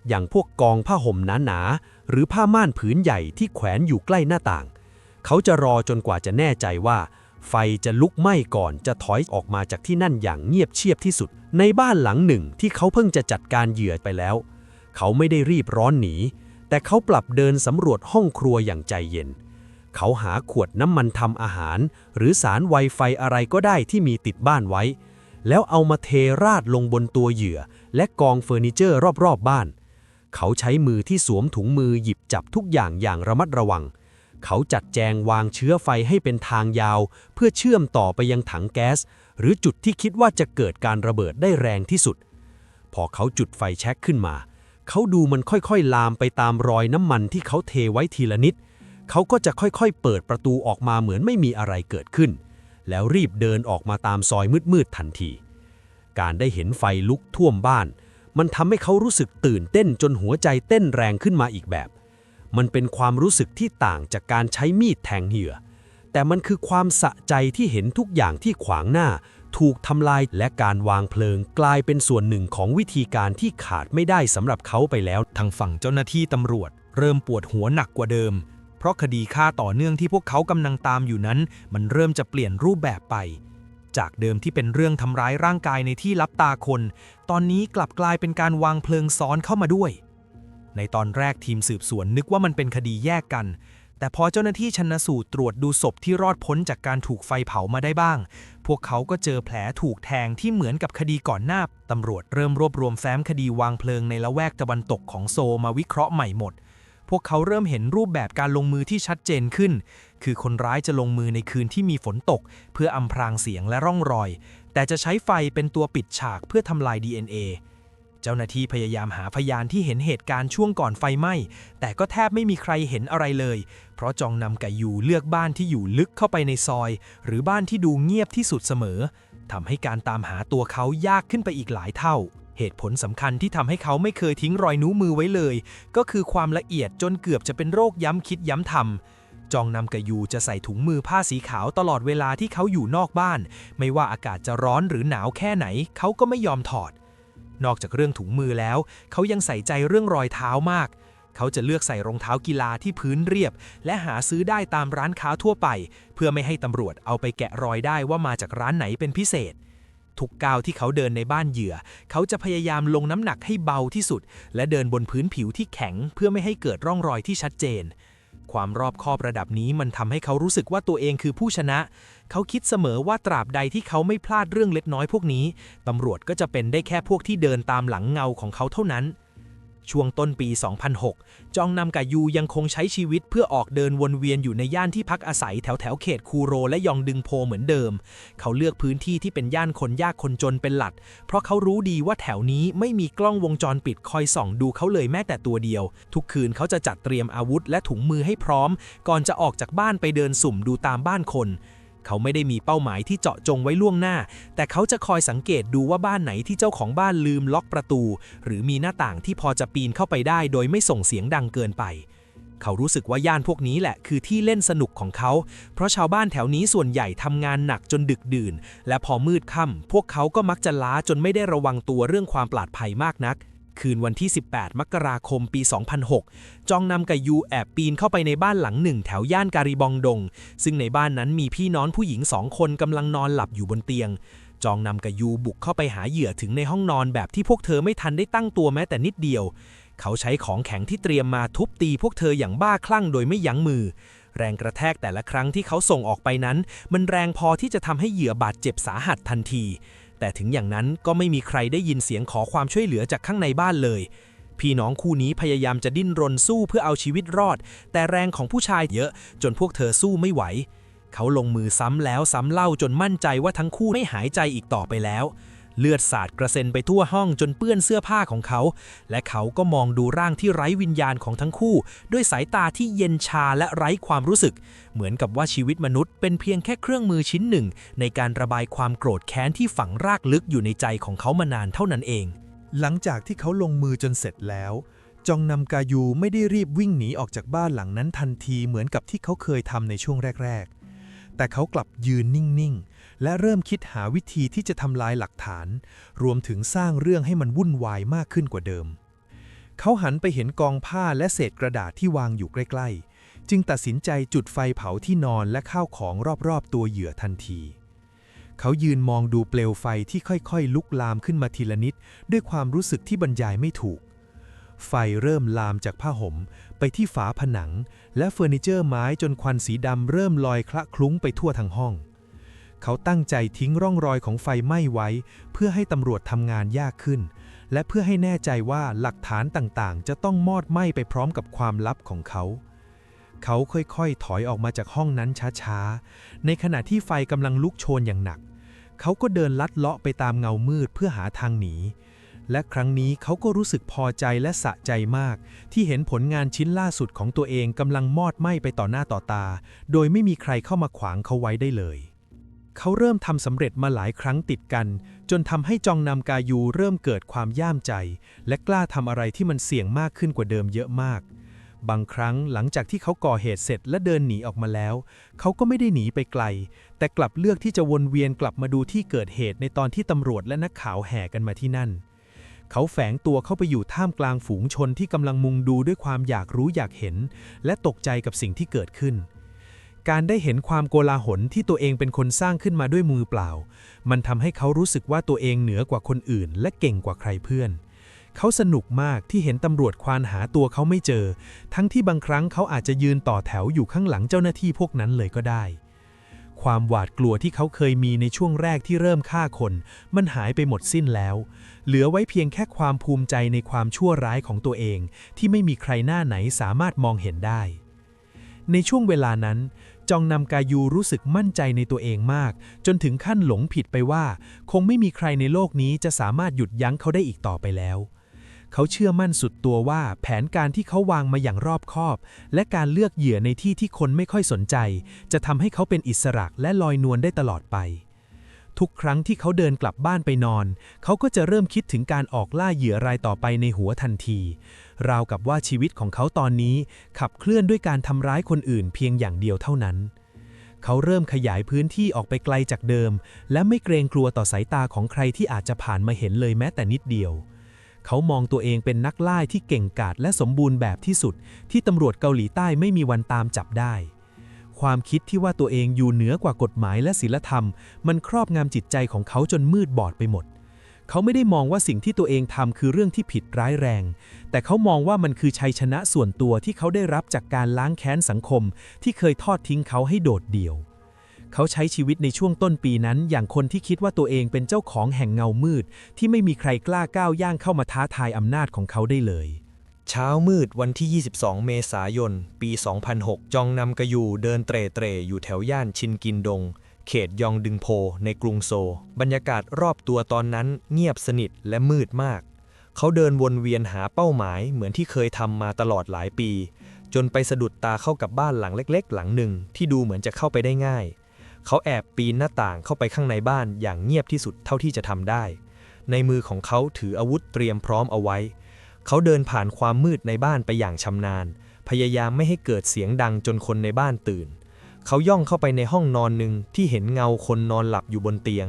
อย่างพวกกองผ้าห่มหนาๆหรือผ้าม่านผืนใหญ่ที่แขวนอยู่ใกล้หน้าต่างเขาจะรอจนกว่าจะแน่ใจว่าไฟจะลุกไหม้ก่อนจะถอยออกมาจากที่นั่นอย่างเงียบเชียบที่สุดในบ้านหลังหนึ่งที่เขาเพิ่งจะจัดการเหยื่อไปแล้วเขาไม่ได้รีบร้อนหนีแต่เขาปรับเดินสำรวจห้องครัวอย่างใจเย็นเขาหาขวดน้ำมันทำอาหารหรือสารไวไฟอะไรก็ได้ที่มีติดบ้านไว้แล้วเอามาเทราดลงบนตัวเหยื่อและกองเฟอร์นิเจอร์รอบๆบ้านเขาใช้มือที่สวมถุงมือหยิบจับทุกอย่างระมัดระวังเขาจัดแจงวางเชื้อไฟให้เป็นทางยาวเพื่อเชื่อมต่อไปยังถังแก๊สหรือจุดที่คิดว่าจะเกิดการระเบิดได้แรงที่สุดพอเขาจุดไฟแช็กขึ้นมาเขาดูมันค่อยๆลามไปตามรอยน้ำมันที่เขาเทไว้ทีละนิดเขาก็จะค่อยๆเปิดประตูออกมาเหมือนไม่มีอะไรเกิดขึ้นแล้วรีบเดินออกมาตามซอยมืดๆทันทีการได้เห็นไฟลุกท่วมบ้านมันทำให้เขารู้สึกตื่นเต้นจนหัวใจเต้นแรงขึ้นมาอีกแบบมันเป็นความรู้สึกที่ต่างจากการใช้มีดแทงเหยื่อแต่มันคือความสะใจที่เห็นทุกอย่างที่ขวางหน้าถูกทำลายและการวางเพลิงกลายเป็นส่วนหนึ่งของวิธีการที่ขาดไม่ได้สำหรับเขาไปแล้วทางฝั่งเจ้าหน้าที่ตำรวจเริ่มปวดหัวหนักกว่าเดิมเพราะคดีฆ่าต่อเนื่องที่พวกเขากำลังตามอยู่นั้นมันเริ่มจะเปลี่ยนรูปแบบไปจากเดิมที่เป็นเรื่องทำร้ายร่างกายในที่ลับตาคนตอนนี้กลับกลายเป็นการวางเพลิงซ้อนเข้ามาด้วยในตอนแรกทีมสืบสวนนึกว่ามันเป็นคดีแยกกันแต่พอเจ้าหน้าที่ชันสูตรตรวจดูศพที่รอดพ้นจากการถูกไฟเผามาได้บ้างพวกเขาก็เจอแผลถูกแทงที่เหมือนกับคดีก่อนหน้าตำรวจเริ่มรวบรวมแฟ้มคดีวางเพลิงในละแวกตะวันตกของโซมาวิเคราะห์ใหม่หมดพวกเขาเริ่มเห็นรูปแบบการลงมือที่ชัดเจนขึ้นคือคนร้ายจะลงมือในคืนที่มีฝนตกเพื่ออำพรางเสียงและร่องรอยแต่จะใช้ไฟเป็นตัวปิดฉากเพื่อทำลาย DNA เจ้าหน้าที่พยายามหาพยานที่เห็นเหตุการณ์ช่วงก่อนไฟไหม้แต่ก็แทบไม่มีใครเห็นอะไรเลยเพราะจองนำกะยูเลือกบ้านที่อยู่ลึกเข้าไปในซอยหรือบ้านที่ดูเงียบที่สุดเสมอทำให้การตามหาตัวเขายากขึ้นไปอีกหลายเท่าเหตุผลสำคัญที่ทำให้เขาไม่เคยทิ้งรอยนิ้วมือไว้เลยก็คือความละเอียดจนเกือบจะเป็นโรคย้ำคิดย้ำทำจองนำกะยูจะใส่ถุงมือผ้าสีขาวตลอดเวลาที่เขาอยู่นอกบ้านไม่ว่าอากาศจะร้อนหรือหนาวแค่ไหนเขาก็ไม่ยอมถอดนอกจากเรื่องถุงมือแล้วเขายังใส่ใจเรื่องรอยเท้ามากเขาจะเลือกใส่รองเท้ากีฬาที่พื้นเรียบและหาซื้อได้ตามร้านค้าทั่วไปเพื่อไม่ให้ตำรวจเอาไปแกะรอยได้ว่ามาจากร้านไหนเป็นพิเศษทุกก้าวที่เขาเดินในบ้านเหยื่อเขาจะพยายามลงน้ำหนักให้เบาที่สุดและเดินบนพื้นผิวที่แข็งเพื่อไม่ให้เกิดร่องรอยที่ชัดเจนความรอบคอบระดับนี้มันทำให้เขารู้สึกว่าตัวเองคือผู้ชนะ เขาคิดเสมอว่าตราบใดที่เขาไม่พลาดเรื่องเล็กน้อยพวกนี้ตำรวจก็จะเป็นได้แค่พวกที่เดินตามหลังเงาของเขาเท่านั้นช่วงต้นปี 2006 จองนำกายูยังคงใช้ชีวิตเพื่อออกเดินวนเวียนอยู่ในย่านที่พักอาศัยแถวเขตคูโรและยองดึงโพเหมือนเดิมเขาเลือกพื้นที่ที่เป็นย่านคนยากคนจนเป็นหลักเพราะเขารู้ดีว่าแถวนี้ไม่มีกล้องวงจรปิดคอยส่องดูเขาเลยแม้แต่ตัวเดียวทุกคืนเขาจะจัดเตรียมอาวุธและถุงมือให้พร้อมก่อนจะออกจากบ้านไปเดินสุ่มดูตามบ้านคนเขาไม่ได้มีเป้าหมายที่เจาะจงไว้ล่วงหน้าแต่เขาจะคอยสังเกตดูว่าบ้านไหนที่เจ้าของบ้านลืมล็อกประตูหรือมีหน้าต่างที่พอจะปีนเข้าไปได้โดยไม่ส่งเสียงดังเกินไปเขารู้สึกว่าย่านพวกนี้แหละคือที่เล่นสนุกของเขาเพราะชาวบ้านแถวนี้ส่วนใหญ่ทำงานหนักจนดึกดื่นและพอมืดค่ำพวกเขาก็มักจะล้าจนไม่ได้ระวังตัวเรื่องความปลอดภัยมากนักคืนวันที่ 18 มกราคม ปี 2006 จองนำกับยูแอบปีนเข้าไปในบ้านหลังหนึ่งแถวย่านการีบองดงซึ่งในบ้านนั้นมีพี่น้องผู้หญิง2 คนกำลังนอนหลับอยู่บนเตียงจองนำกับยูบุกเข้าไปหาเหยื่อถึงในห้องนอนแบบที่พวกเธอไม่ทันได้ตั้งตัวแม้แต่นิดเดียวเขาใช้ของแข็งที่เตรียมมาทุบตีพวกเธออย่างบ้าคลั่งโดยไม่ยั้งมือแรงกระแทกแต่ละครั้งที่เขาส่งออกไปนั้นมันแรงพอที่จะทำให้เหยื่อบาดเจ็บสาหัสทันทีแต่ถึงอย่างนั้นก็ไม่มีใครได้ยินเสียงขอความช่วยเหลือจากข้างในบ้านเลยพี่น้องคู่นี้พยายามจะดิ้นรนสู้เพื่อเอาชีวิตรอดแต่แรงของผู้ชายเยอะจนพวกเธอสู้ไม่ไหวเขาลงมือซ้ำแล้วซ้ำเล่าจนมั่นใจว่าทั้งคู่ไม่หายใจอีกต่อไปแล้วเลือดสาดกระเซ็นไปทั่วห้องจนเปื้อนเสื้อผ้าของเขาและเขาก็มองดูร่างที่ไร้วิญญาณของทั้งคู่ด้วยสายตาที่เย็นชาและไร้ความรู้สึกเหมือนกับว่าชีวิตมนุษย์เป็นเพียงแค่เครื่องมือชิ้นหนึ่งในการระบายความโกรธแค้นที่ฝังรากลึกอยู่ในใจของเขามานานเท่านั้นเองหลังจากที่เขาลงมือจนเสร็จแล้วจองนำกายูไม่ได้รีบวิ่งหนีออกจากบ้านหลังนั้นทันทีเหมือนกับที่เขาเคยทำในช่วงแรกๆแต่เขากลับยืนนิ่งๆและเริ่มคิดหาวิธีที่จะทำลายหลักฐานรวมถึงสร้างเรื่องให้มันวุ่นวายมากขึ้นกว่าเดิมเขาหันไปเห็นกองผ้าและเศษกระดาษที่วางอยู่ใกล้ๆจึงตัดสินใจจุดไฟเผาที่นอนและข้าวของรอบๆตัวเหยื่อทันทีเขายืนมองดูเปลวไฟที่ค่อยๆลุกลามขึ้นมาทีละนิดด้วยความรู้สึกที่บรรยายไม่ถูกไฟเริ่มลามจากผ้าห่มไปที่ฝาผนังและเฟอร์นิเจอร์ไม้จนควันสีดำเริ่มลอยคละคลุ้งไปทั่วทั้งห้องเขาตั้งใจทิ้งร่องรอยของไฟไหม้ไว้เพื่อให้ตำรวจทำงานยากขึ้นและเพื่อให้แน่ใจว่าหลักฐานต่างๆจะต้องมอดไหม้ไปพร้อมกับความลับของเขาค่อยๆถอยออกมาจากห้องนั้นช้าๆในขณะที่ไฟกำลังลุกโชนอย่างหนักเขาก็เดินลัดเลาะไปตามเงามืดเพื่อหาทางหนีและครั้งนี้เขาก็รู้สึกพอใจและสะใจมากที่เห็นผลงานชิ้นล่าสุดของตัวเองกำลังมอดไหม้ไปต่อหน้าต่อตาโดยไม่มีใครเข้ามาขวางเขาไว้ได้เลยเขาเริ่มทำสำเร็จมาหลายครั้งติดกันจนทำให้จองนำกายูเริ่มเกิดความย่ามใจและกล้าทำอะไรที่มันเสี่ยงมากขึ้นกว่าเดิมเยอะมากบางครั้งหลังจากที่เขาก่อเหตุเสร็จและเดินหนีออกมาแล้วเขาก็ไม่ได้หนีไปไกลแต่กลับเลือกที่จะวนเวียนกลับมาดูที่เกิดเหตุในตอนที่ตำรวจและนักข่าวแห่กันมาที่นั่นเขาแฝงตัวเข้าไปอยู่ท่ามกลางฝูงชนที่กำลังมุงดูด้วยความอยากรู้อยากเห็นและตกใจกับสิ่งที่เกิดขึ้นการได้เห็นความโกลาหลที่ตัวเองเป็นคนสร้างขึ้นมาด้วยมือเปล่ามันทำให้เขารู้สึกว่าตัวเองเหนือกว่าคนอื่นและเก่งกว่าใครเพื่อนเขาสนุกมากที่เห็นตำรวจควานหาตัวเขาไม่เจอทั้งที่บางครั้งเขาอาจจะยืนต่อแถวอยู่ข้างหลังเจ้าหน้าที่พวกนั้นเลยก็ได้ความหวาดกลัวที่เขาเคยมีในช่วงแรกที่เริ่มฆ่าคนมันหายไปหมดสิ้นแล้วเหลือไว้เพียงแค่ความภูมิใจในความชั่วร้ายของตัวเองที่ไม่มีใครหน้าไหนสามารถมองเห็นได้ในช่วงเวลานั้นจองนำกายูรู้สึกมั่นใจในตัวเองมากจนถึงขั้นหลงผิดไปว่าคงไม่มีใครในโลกนี้จะสามารถหยุดยั้งเขาได้อีกต่อไปแล้วเขาเชื่อมั่นสุดตัวว่าแผนการที่เขาวางมาอย่างรอบคอบและการเลือกเหยื่อในที่ที่คนไม่ค่อยสนใจจะทำให้เขาเป็นอิสระและลอยนวลได้ตลอดไปทุกครั้งที่เขาเดินกลับบ้านไปนอนเขาก็จะเริ่มคิดถึงการออกล่าเหยื่อรายต่อไปในหัวทันทีราวกับว่าชีวิตของเขาตอนนี้ขับเคลื่อนด้วยการทำร้ายคนอื่นเพียงอย่างเดียวเท่านั้นเขาเริ่มขยายพื้นที่ออกไปไกลจากเดิมและไม่เกรงกลัวต่อสายตาของใครที่อาจจะผ่านมาเห็นเลยแม้แต่นิดเดียวเขามองตัวเองเป็นนักล่าที่เก่งกาจและสมบูรณ์แบบที่สุดที่ตำรวจเกาหลีใต้ไม่มีวันตามจับได้ความคิดที่ว่าตัวเองอยู่เหนือกว่ากฎหมายและศีลธรรมมันครอบงำจิตใจของเขาจนมืดบอดไปหมดเขาไม่ได้มองว่าสิ่งที่ตัวเองทำคือเรื่องที่ผิดร้ายแรงแต่เขามองว่ามันคือชัยชนะส่วนตัวที่เขาได้รับจากการล้างแค้นสังคมที่เคยทอดทิ้งเขาให้โดดเดี่ยว เขาใช้ชีวิตในช่วงต้นปีนั้นอย่างคนที่คิดว่าตัวเองเป็นเจ้าของแห่งเงามืดที่ไม่มีใครกล้าก้าวย่างเข้ามาท้าทายอำนาจของเขาได้เลย เช้ามืดวันที่ 22 เมษายน ปี 2006 จองนำกะยูเดินเตร่อยู่แถวย่านชินกินดง เขตยองดึงโพในกรุงโซลบรรยากาศรอบตัวตอนนั้นเงียบสนิทและมืดมาก เขาเดินวนเวียนหาเป้าหมายเหมือนที่เคยทำมาตลอดหลายปี จนไปสะดุดตาเข้ากับบ้านหลังเล็กๆหลังหนึ่งที่ดูเหมือนจะเข้าไปได้ง่าย เขาแอบปีนหน้าต่างเข้าไปข้างในบ้านอย่างเงียบที่สุดเท่าที่จะทำได้ ในมือของเขาถืออาวุธเตรียมพร้อมเอาไว้ เขาเดินผ่านความมืดในบ้านไปอย่างชำนาญ พยายามไม่ให้เกิดเสียงดังจนคนในบ้านตื่น เขาย่องเข้าไปในห้องนอนหนึ่งที่เห็นเงาคนนอนหลับอยู่บนเตียง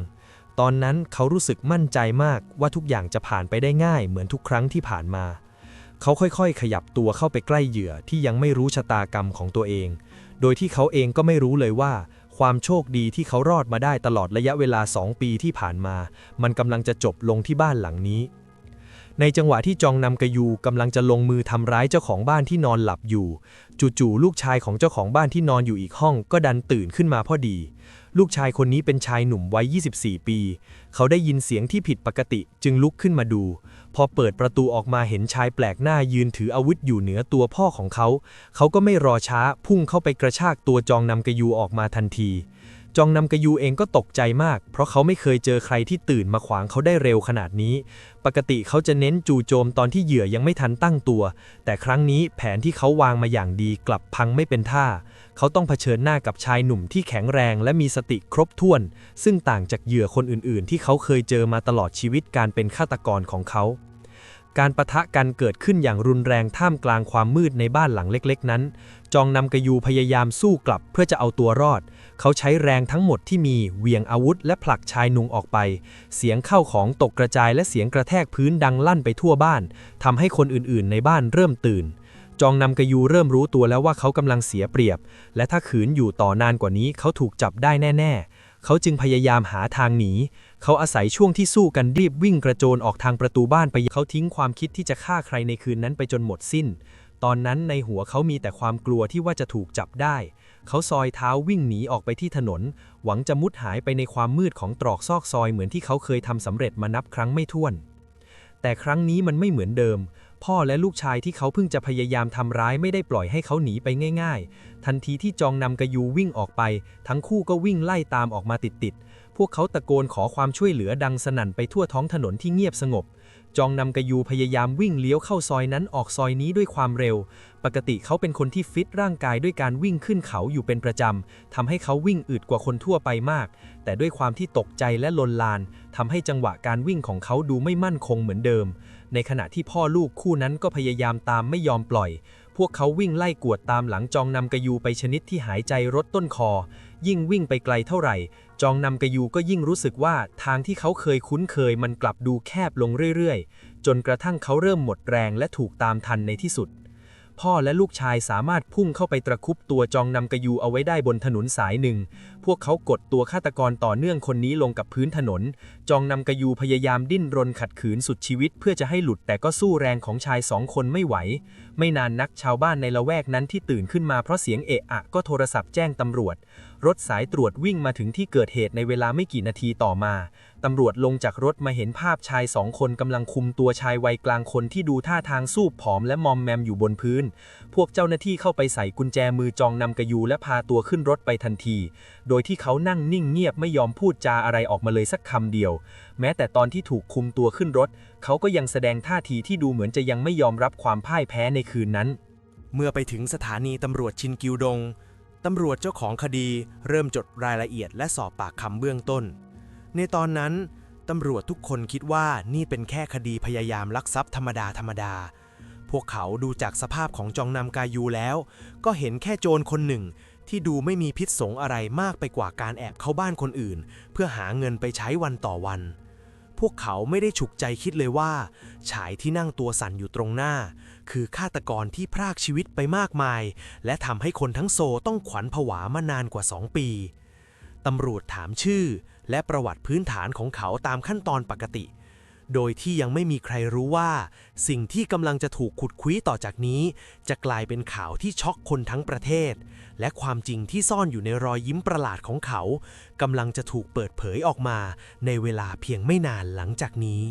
ตอนนั้นเขารู้สึกมั่นใจมากว่าทุกอย่างจะผ่านไปได้ง่ายเหมือนทุกครั้งที่ผ่านมา เขาค่อยๆขยับตัวเข้าไปใกล้เหยื่อที่ยังไม่รู้ชะตากรรมของตัวเอง โดยที่เขาเองก็ไม่รู้เลยว่าความโชคดีที่เขารอดมาได้ตลอดระยะเวลา2 ปีที่ผ่านมามันกำลังจะจบลงที่บ้านหลังนี้ ในจังหวะที่จองนำกะยูกำลังจะลงมือทำร้ายเจ้าของบ้านที่นอนหลับอยู่จู่ๆลูกชายของเจ้าของบ้านที่นอนอยู่อีกห้องก็ดันตื่นขึ้นมาพอดี ลูกชายคนนี้เป็นชายหนุ่มวัย 24 ปี เขาได้ยินเสียงที่ผิดปกติจึงลุกขึ้นมาดู พอเปิดประตูออกมาเห็นชายแปลกหน้ายืนถืออาวุธอยู่เหนือตัวพ่อของเขา เขาก็ไม่รอช้าพุ่งเข้าไปกระชากตัวจองนำกะยูออกมาทันที จองนำกะยูเองก็ตกใจมากเพราะเขาไม่เคยเจอใครที่ตื่นมาขวางเขาได้เร็วขนาดนี้ ปกติเขาจะเน้นจู่โจมตอนที่เหยื่อยังไม่ทันตั้งตัว แต่ครั้งนี้แผนที่เขาวางมาอย่างดีกลับพังไม่เป็นท่า เขาต้องเผชิญหน้ากับชายหนุ่มที่แข็งแรงและมีสติครบถ้วน ซึ่งต่างจากเหยื่อคนอื่นๆที่เขาเคยเจอมาตลอดชีวิตการเป็นฆาตกรของเขา การปะทะกันเกิดขึ้นอย่างรุนแรงท่ามกลางความมืดในบ้านหลังเล็กๆนั้น จองนำกะยูพยายามสู้กลับเพื่อจะเอาตัวรอด เขาใช้แรงทั้งหมดที่มีเหวี่ยงอาวุธและผลักชายหนุ่มออกไป เสียงเข้าของตกกระจายและเสียงกระแทกพื้นดังลั่นไปทั่วบ้านทำให้คนอื่นๆในบ้านเริ่มตื่น จองนำกะยูเริ่มรู้ตัวแล้วว่าเขากำลังเสียเปรียบ และถ้าขืนอยู่ต่อนานกว่านี้เขาถูกจับได้แน่ๆ เขาจึงพยายามหาทางหนี เขาอาศัยช่วงที่สู้กันรีบวิ่งกระโจนออกทางประตูบ้านไปเขาทิ้งความคิดที่จะฆ่าใครในคืนนั้นไปจนหมดสิ้น ตอนนั้นในหัวเขามีแต่ความกลัวที่ว่าจะถูกจับได้ เขาซอยเท้าวิ่งหนีออกไปที่ถนนหวังจะมุดหายไปในความมืดของตรอกซอกซอยเหมือนที่เขาเคยทำสำเร็จมานับครั้งไม่ถ้วน แต่ครั้งนี้มันไม่เหมือนเดิม พ่อและลูกชายที่เขาเพิ่งจะพยายามทำร้ายไม่ได้ปล่อยให้เขาหนีไปง่ายๆ ทันทีที่จองนำกะยูวิ่งออกไปทั้งคู่ก็วิ่งไล่ตามออกมาติดๆ พวกเขาตะโกนขอความช่วยเหลือดังสนั่นไปทั่วท้องถนนที่เงียบสงบ จองนำกะยูพยายามวิ่งเลี้ยวเข้าซอยนั้นออกซอยนี้ด้วยความเร็ว ปกติเขาเป็นคนที่ฟิตร่างกายด้วยการวิ่งขึ้นเขาอยู่เป็นประจำทำให้เขาวิ่งอึดกว่าคนทั่วไปมาก แต่ด้วยความที่ตกใจและลนลานทำให้จังหวะการวิ่งของเขาดูไม่มั่นคงเหมือนเดิม ในขณะที่พ่อลูกคู่นั้นก็พยายามตามไม่ยอมปล่อย พวกเขาวิ่งไล่กวดตามหลังจองนำกะยูไปชนิดที่หายใจรดต้นคอ ยิ่งวิ่งไปไกลเท่าไหร่ จองนำกะยูก็ยิ่งรู้สึกว่าทางที่เขาเคยคุ้นเคยมันกลับดูแคบลงเรื่อยๆ จนกระทั่งเขาเริ่มหมดแรงและถูกตามทันในที่สุด พ่อและลูกชายสามารถพุ่งเข้าไปตะครุบตัวจองนำกะยูเอาไว้ได้บนถนนสายหนึ่ง พวกเขากดตัวฆาตกรต่อเนื่องคนนี้ลงกับพื้นถนน จองนำกะยูพยายามดิ้นรนขัดขืนสุดชีวิตเพื่อจะให้หลุดแต่ก็สู้แรงของชาย2 คนไม่ไหว ไม่นานนักชาวบ้านในละแวกนั้นที่ตื่นขึ้นมาเพราะเสียงเอะอะก็โทรศัพท์แจ้งตำรวจ รถสายตรวจวิ่งมาถึงที่เกิดเหตุในเวลาไม่กี่นาทีต่อมา ตำรวจลงจากรถมาเห็นภาพชาย2 คนกำลังคุมตัวชายวัยกลางคนที่ดูท่าทางสูบผอมและมอมแมมอยู่บนพื้น พวกเจ้าหน้าที่เข้าไปใส่กุญแจมือจองนำกะยูและพาตัวขึ้นรถไปทันที โดยที่เขานั่งนิ่งเงียบไม่ยอมพูดจาอะไรออกมาเลยสักคำเดียว แม้แต่ตอนที่ถูกคุมตัวขึ้นรถเขาก็ยังแสดงท่าทีที่ดูเหมือนจะยังไม่ยอมรับความพ่ายแพ้ในคืนนั้น เมื่อไปถึงสถานีตำรวจชินกิวดง ตำรวจเจ้าของคดีเริ่มจดรายละเอียดและสอบปากคำเบื้องต้น ในตอนนั้นตำรวจทุกคนคิดว่านี่เป็นแค่คดีพยายามลักทรัพย์ธรรมดา พวกเขาดูจากสภาพของจองนำกายูแล้ว ก็เห็นแค่โจรคนหนึ่งที่ดูไม่มีพิษสงอะไรมากไปกว่าการแอบเข้าบ้านคนอื่นเพื่อหาเงินไปใช้วันต่อวัน พวกเขาไม่ได้ฉุกใจคิดเลยว่าชายที่นั่งตัวสั่นอยู่ตรงหน้าคือฆาตกรที่พรากชีวิตไปมากมายและทำให้คนทั้งโซต้องขวัญผวามานานกว่า2 ปีตำรวจถามชื่อและประวัติพื้นฐานของเขาตามขั้นตอนปกติ โดยที่ยังไม่มีใครรู้ว่าสิ่งที่กำลังจะถูกขุดคุ้ยต่อจากนี้จะกลายเป็นข่าวที่ช็อกคนทั้งประเทศและความจริงที่ซ่อนอยู่ในรอยยิ้มประหลาดของเขากำลังจะถูกเปิดเผยออกมาในเวลาเพียงไม่นานหลังจากนี้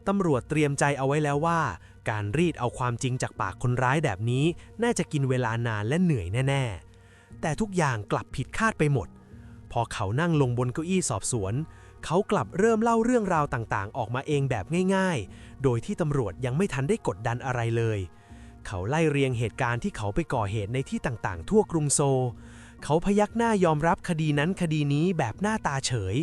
ตำรวจเตรียมใจเอาไว้แล้วว่าการรีดเอาความจริงจากปากคนร้ายแบบนี้น่าจะกินเวลานานและเหนื่อยแน่ๆแต่ทุกอย่างกลับผิดคาดไปหมดพอเขานั่งลงบนเก้าอี้สอบสวนเขากลับเริ่มเล่าเรื่องราวต่างๆออกมาเองแบบง่ายๆโดยที่ตำรวจยังไม่ทันได้กดดันอะไรเลยเขาไล่เรียงเหตุการณ์ที่เขาไปก่อเหตุในที่ต่างๆทั่วกรุงโซลเขาพยักหน้ายอมรับคดีนั้นคดีนี้แบบหน้าตาเฉย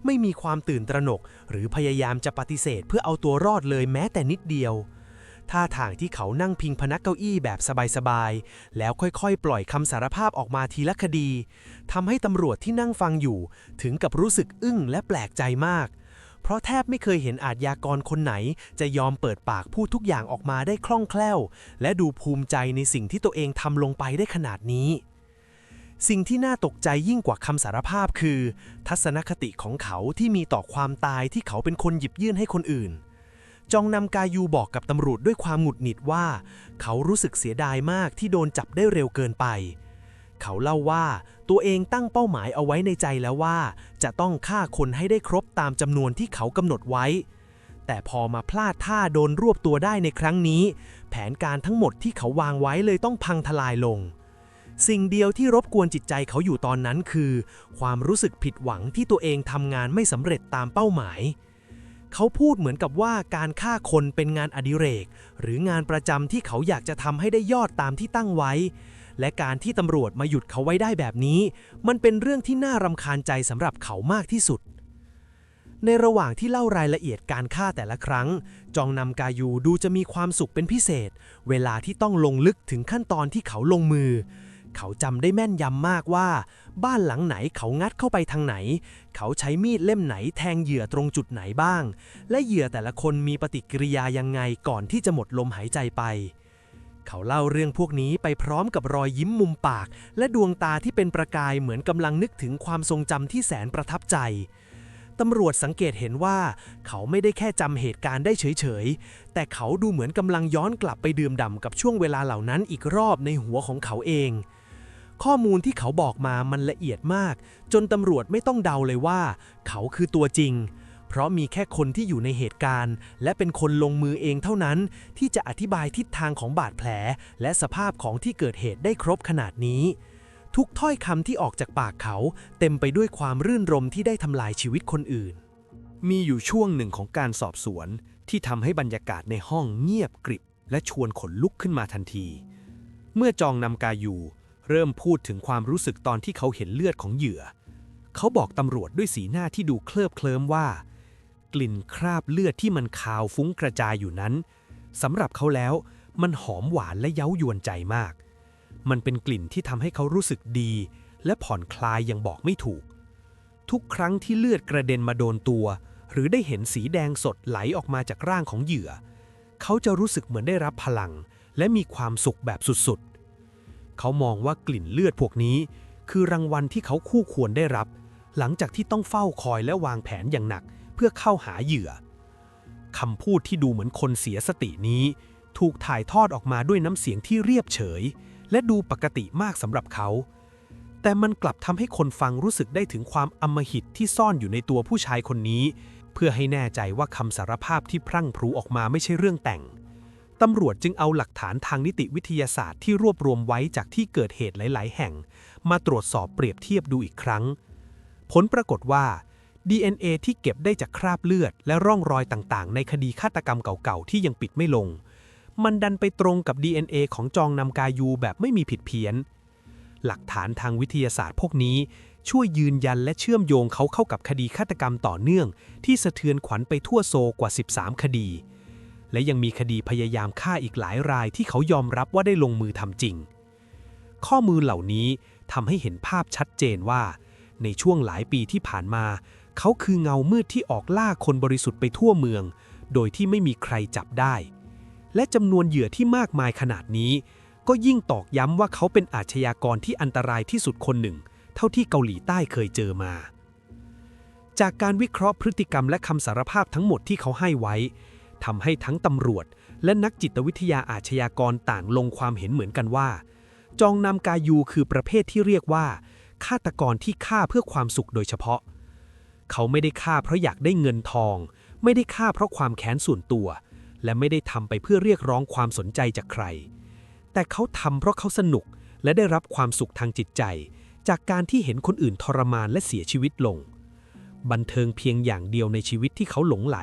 ไม่มีความตื่นตระหนกหรือพยายามจะปฏิเสธเพื่อเอาตัวรอดเลยแม้แต่นิดเดียวท่าทางที่เขานั่งพิงพนักเก้าอี้แบบสบายๆแล้วค่อยๆปล่อยคำสารภาพออกมาทีละคดีทำให้ตำรวจที่นั่งฟังอยู่ถึงกับรู้สึกอึ้งและแปลกใจมากเพราะแทบไม่เคยเห็นอาชญากรคนไหนจะยอมเปิดปากพูดทุกอย่างออกมาได้คล่องแคล่วและดูภูมิใจในสิ่งที่ตัวเองทำลงไปได้ขนาดนี้สิ่งที่น่าตกใจยิ่งกว่าคำสารภาพคือทัศนคติของเขาที่มีต่อความตายที่เขาเป็นคนหยิบยื่นให้คนอื่นจองนำกายูบอกกับตำรวจด้วยความหงุดหงิดว่าเขารู้สึกเสียดายมากที่โดนจับได้เร็วเกินไปเขาเล่าว่าตัวเองตั้งเป้าหมายเอาไว้ในใจแล้วว่าจะต้องฆ่าคนให้ได้ครบตามจำนวนที่เขากำหนดไว้แต่พอมาพลาดท่าโดนรวบตัวได้ในครั้งนี้แผนการทั้งหมดที่เขาวางไว้เลยต้องพังทลายลงสิ่งเดียวที่รบกวนจิตใจเขาอยู่ตอนนั้นคือความรู้สึกผิดหวังที่ตัวเองทำงานไม่สำเร็จตามเป้าหมายเขาพูดเหมือนกับว่าการฆ่าคนเป็นงานอดิเรกหรืองานประจำที่เขาอยากจะทำให้ได้ยอดตามที่ตั้งไว้และการที่ตำรวจมาหยุดเขาไว้ได้แบบนี้มันเป็นเรื่องที่น่ารำคาญใจสำหรับเขามากที่สุดในระหว่างที่เล่ารายละเอียดการฆ่าแต่ละครั้งจองนำกายูดูจะมีความสุขเป็นพิเศษเวลาที่ต้องลงลึกถึงขั้นตอนที่เขาลงมือเขาจำได้แม่นยำมากว่าบ้านหลังไหนเขางัดเข้าไปทางไหนเขาใช้มีดเล่มไหนแทงเหยื่อตรงจุดไหนบ้างและเหยื่อแต่ละคนมีปฏิกิริยายังไงก่อนที่จะหมดลมหายใจไปเขาเล่าเรื่องพวกนี้ไปพร้อมกับรอยยิ้มมุมปากและดวงตาที่เป็นประกายเหมือนกำลังนึกถึงความทรงจำที่แสนประทับใจตำรวจสังเกตเห็นว่าเขาไม่ได้แค่จำเหตุการณ์ได้เฉยๆแต่เขาดูเหมือนกำลังย้อนกลับไปดื่มด่ำกับช่วงเวลาเหล่านั้นอีกรอบในหัวของเขาเองข้อมูลที่เขาบอกมามันละเอียดมากจนตำรวจไม่ต้องเดาเลยว่าเขาคือตัวจริงเพราะมีแค่คนที่อยู่ในเหตุการณ์และเป็นคนลงมือเองเท่านั้นที่จะอธิบายทิศทางของบาดแผลและสภาพของที่เกิดเหตุได้ครบขนาดนี้ทุกถ้อยคำที่ออกจากปากเขาเต็มไปด้วยความรื่นรมที่ได้ทำลายชีวิตคนอื่นมีอยู่ช่วงหนึ่งของการสอบสวนที่ทำให้บรรยากาศในห้องเงียบกริบและชวนขนลุกขึ้นมาทันทีเมื่อจองนำกายูเริ่มพูดถึงความรู้สึกตอนที่เขาเห็นเลือดของเหยื่อเขาบอกตำรวจด้วยสีหน้าที่ดูเคลิบเคลิ้มว่ากลิ่นคราบเลือดที่มันคาวฟุ้งกระจายอยู่นั้นสำหรับเขาแล้วมันหอมหวานและเย้ายวนใจมากมันเป็นกลิ่นที่ทำให้เขารู้สึกดีและผ่อนคลายอย่างบอกไม่ถูกทุกครั้งที่เลือดกระเด็นมาโดนตัวหรือได้เห็นสีแดงสดไหลออกมาจากร่างของเหยื่อเขาจะรู้สึกเหมือนได้รับพลังและมีความสุขแบบสุดๆเขามองว่ากลิ่นเลือดพวกนี้คือรางวัลที่เขาคู่ควรได้รับหลังจากที่ต้องเฝ้าคอยและวางแผนอย่างหนักเพื่อเข้าหาเหยื่อคำพูดที่ดูเหมือนคนเสียสตินี้ถูกถ่ายทอดออกมาด้วยน้ำเสียงที่เรียบเฉยและดูปกติมากสำหรับเขาแต่มันกลับทำให้คนฟังรู้สึกได้ถึงความอำมหิตที่ซ่อนอยู่ในตัวผู้ชายคนนี้เพื่อให้แน่ใจว่าคำสารภาพที่พรั่งพรูออกมาไม่ใช่เรื่องแต่งตำรวจจึงเอาหลักฐานทางนิติวิทยาศาสตร์ที่รวบรวมไว้จากที่เกิดเหตุหลายๆแห่งมาตรวจสอบเปรียบเทียบดูอีกครั้งผลปรากฏว่า DNA ที่เก็บได้จากคราบเลือดและร่องรอยต่างๆในคดีฆาตกรรมเก่าๆที่ยังปิดไม่ลงมันดันไปตรงกับ DNA ของจองนำกายูแบบไม่มีผิดเพี้ยนหลักฐานทางวิทยาศาสตร์พวกนี้ช่วยยืนยันและเชื่อมโยงเขาเข้ากับคดีฆาตกรรมต่อเนื่องที่สะเทือนขวัญไปทั่วโซลกว่า13คดีและยังมีคดีพยายามฆ่าอีกหลายรายที่เขายอมรับว่าได้ลงมือทำจริงข้อมูลเหล่านี้ทำให้เห็นภาพชัดเจนว่าในช่วงหลายปีที่ผ่านมาเขาคือเงามืดที่ออกล่าคนบริสุทธิ์ไปทั่วเมืองโดยที่ไม่มีใครจับได้และจำนวนเหยื่อที่มากมายขนาดนี้ก็ยิ่งตอกย้ำว่าเขาเป็นอาชญากรที่อันตรายที่สุดคนหนึ่งเท่าที่เกาหลีใต้เคยเจอมา จากการวิเคราะห์พฤติกรรมและคำสารภาพทั้งหมดที่เขาให้ไว้ทำให้ทั้งตำรวจและนักจิตวิทยาอาชญากรต่างลงความเห็นเหมือนกันว่าจองนำกายูคือประเภทที่เรียกว่าฆาตกรที่ฆ่าเพื่อความสุขโดยเฉพาะเขาไม่ได้ฆ่าเพราะอยากได้เงินทองไม่ได้ฆ่าเพราะความแค้นส่วนตัวและไม่ได้ทำไปเพื่อเรียกร้องความสนใจจากใครแต่เขาทำเพราะเขาสนุกและได้รับความสุขทางจิตใจจากการที่เห็นคนอื่นทรมานและเสียชีวิตลงบันเทิงเพียงอย่างเดียวในชีวิตที่เขาหลงไหล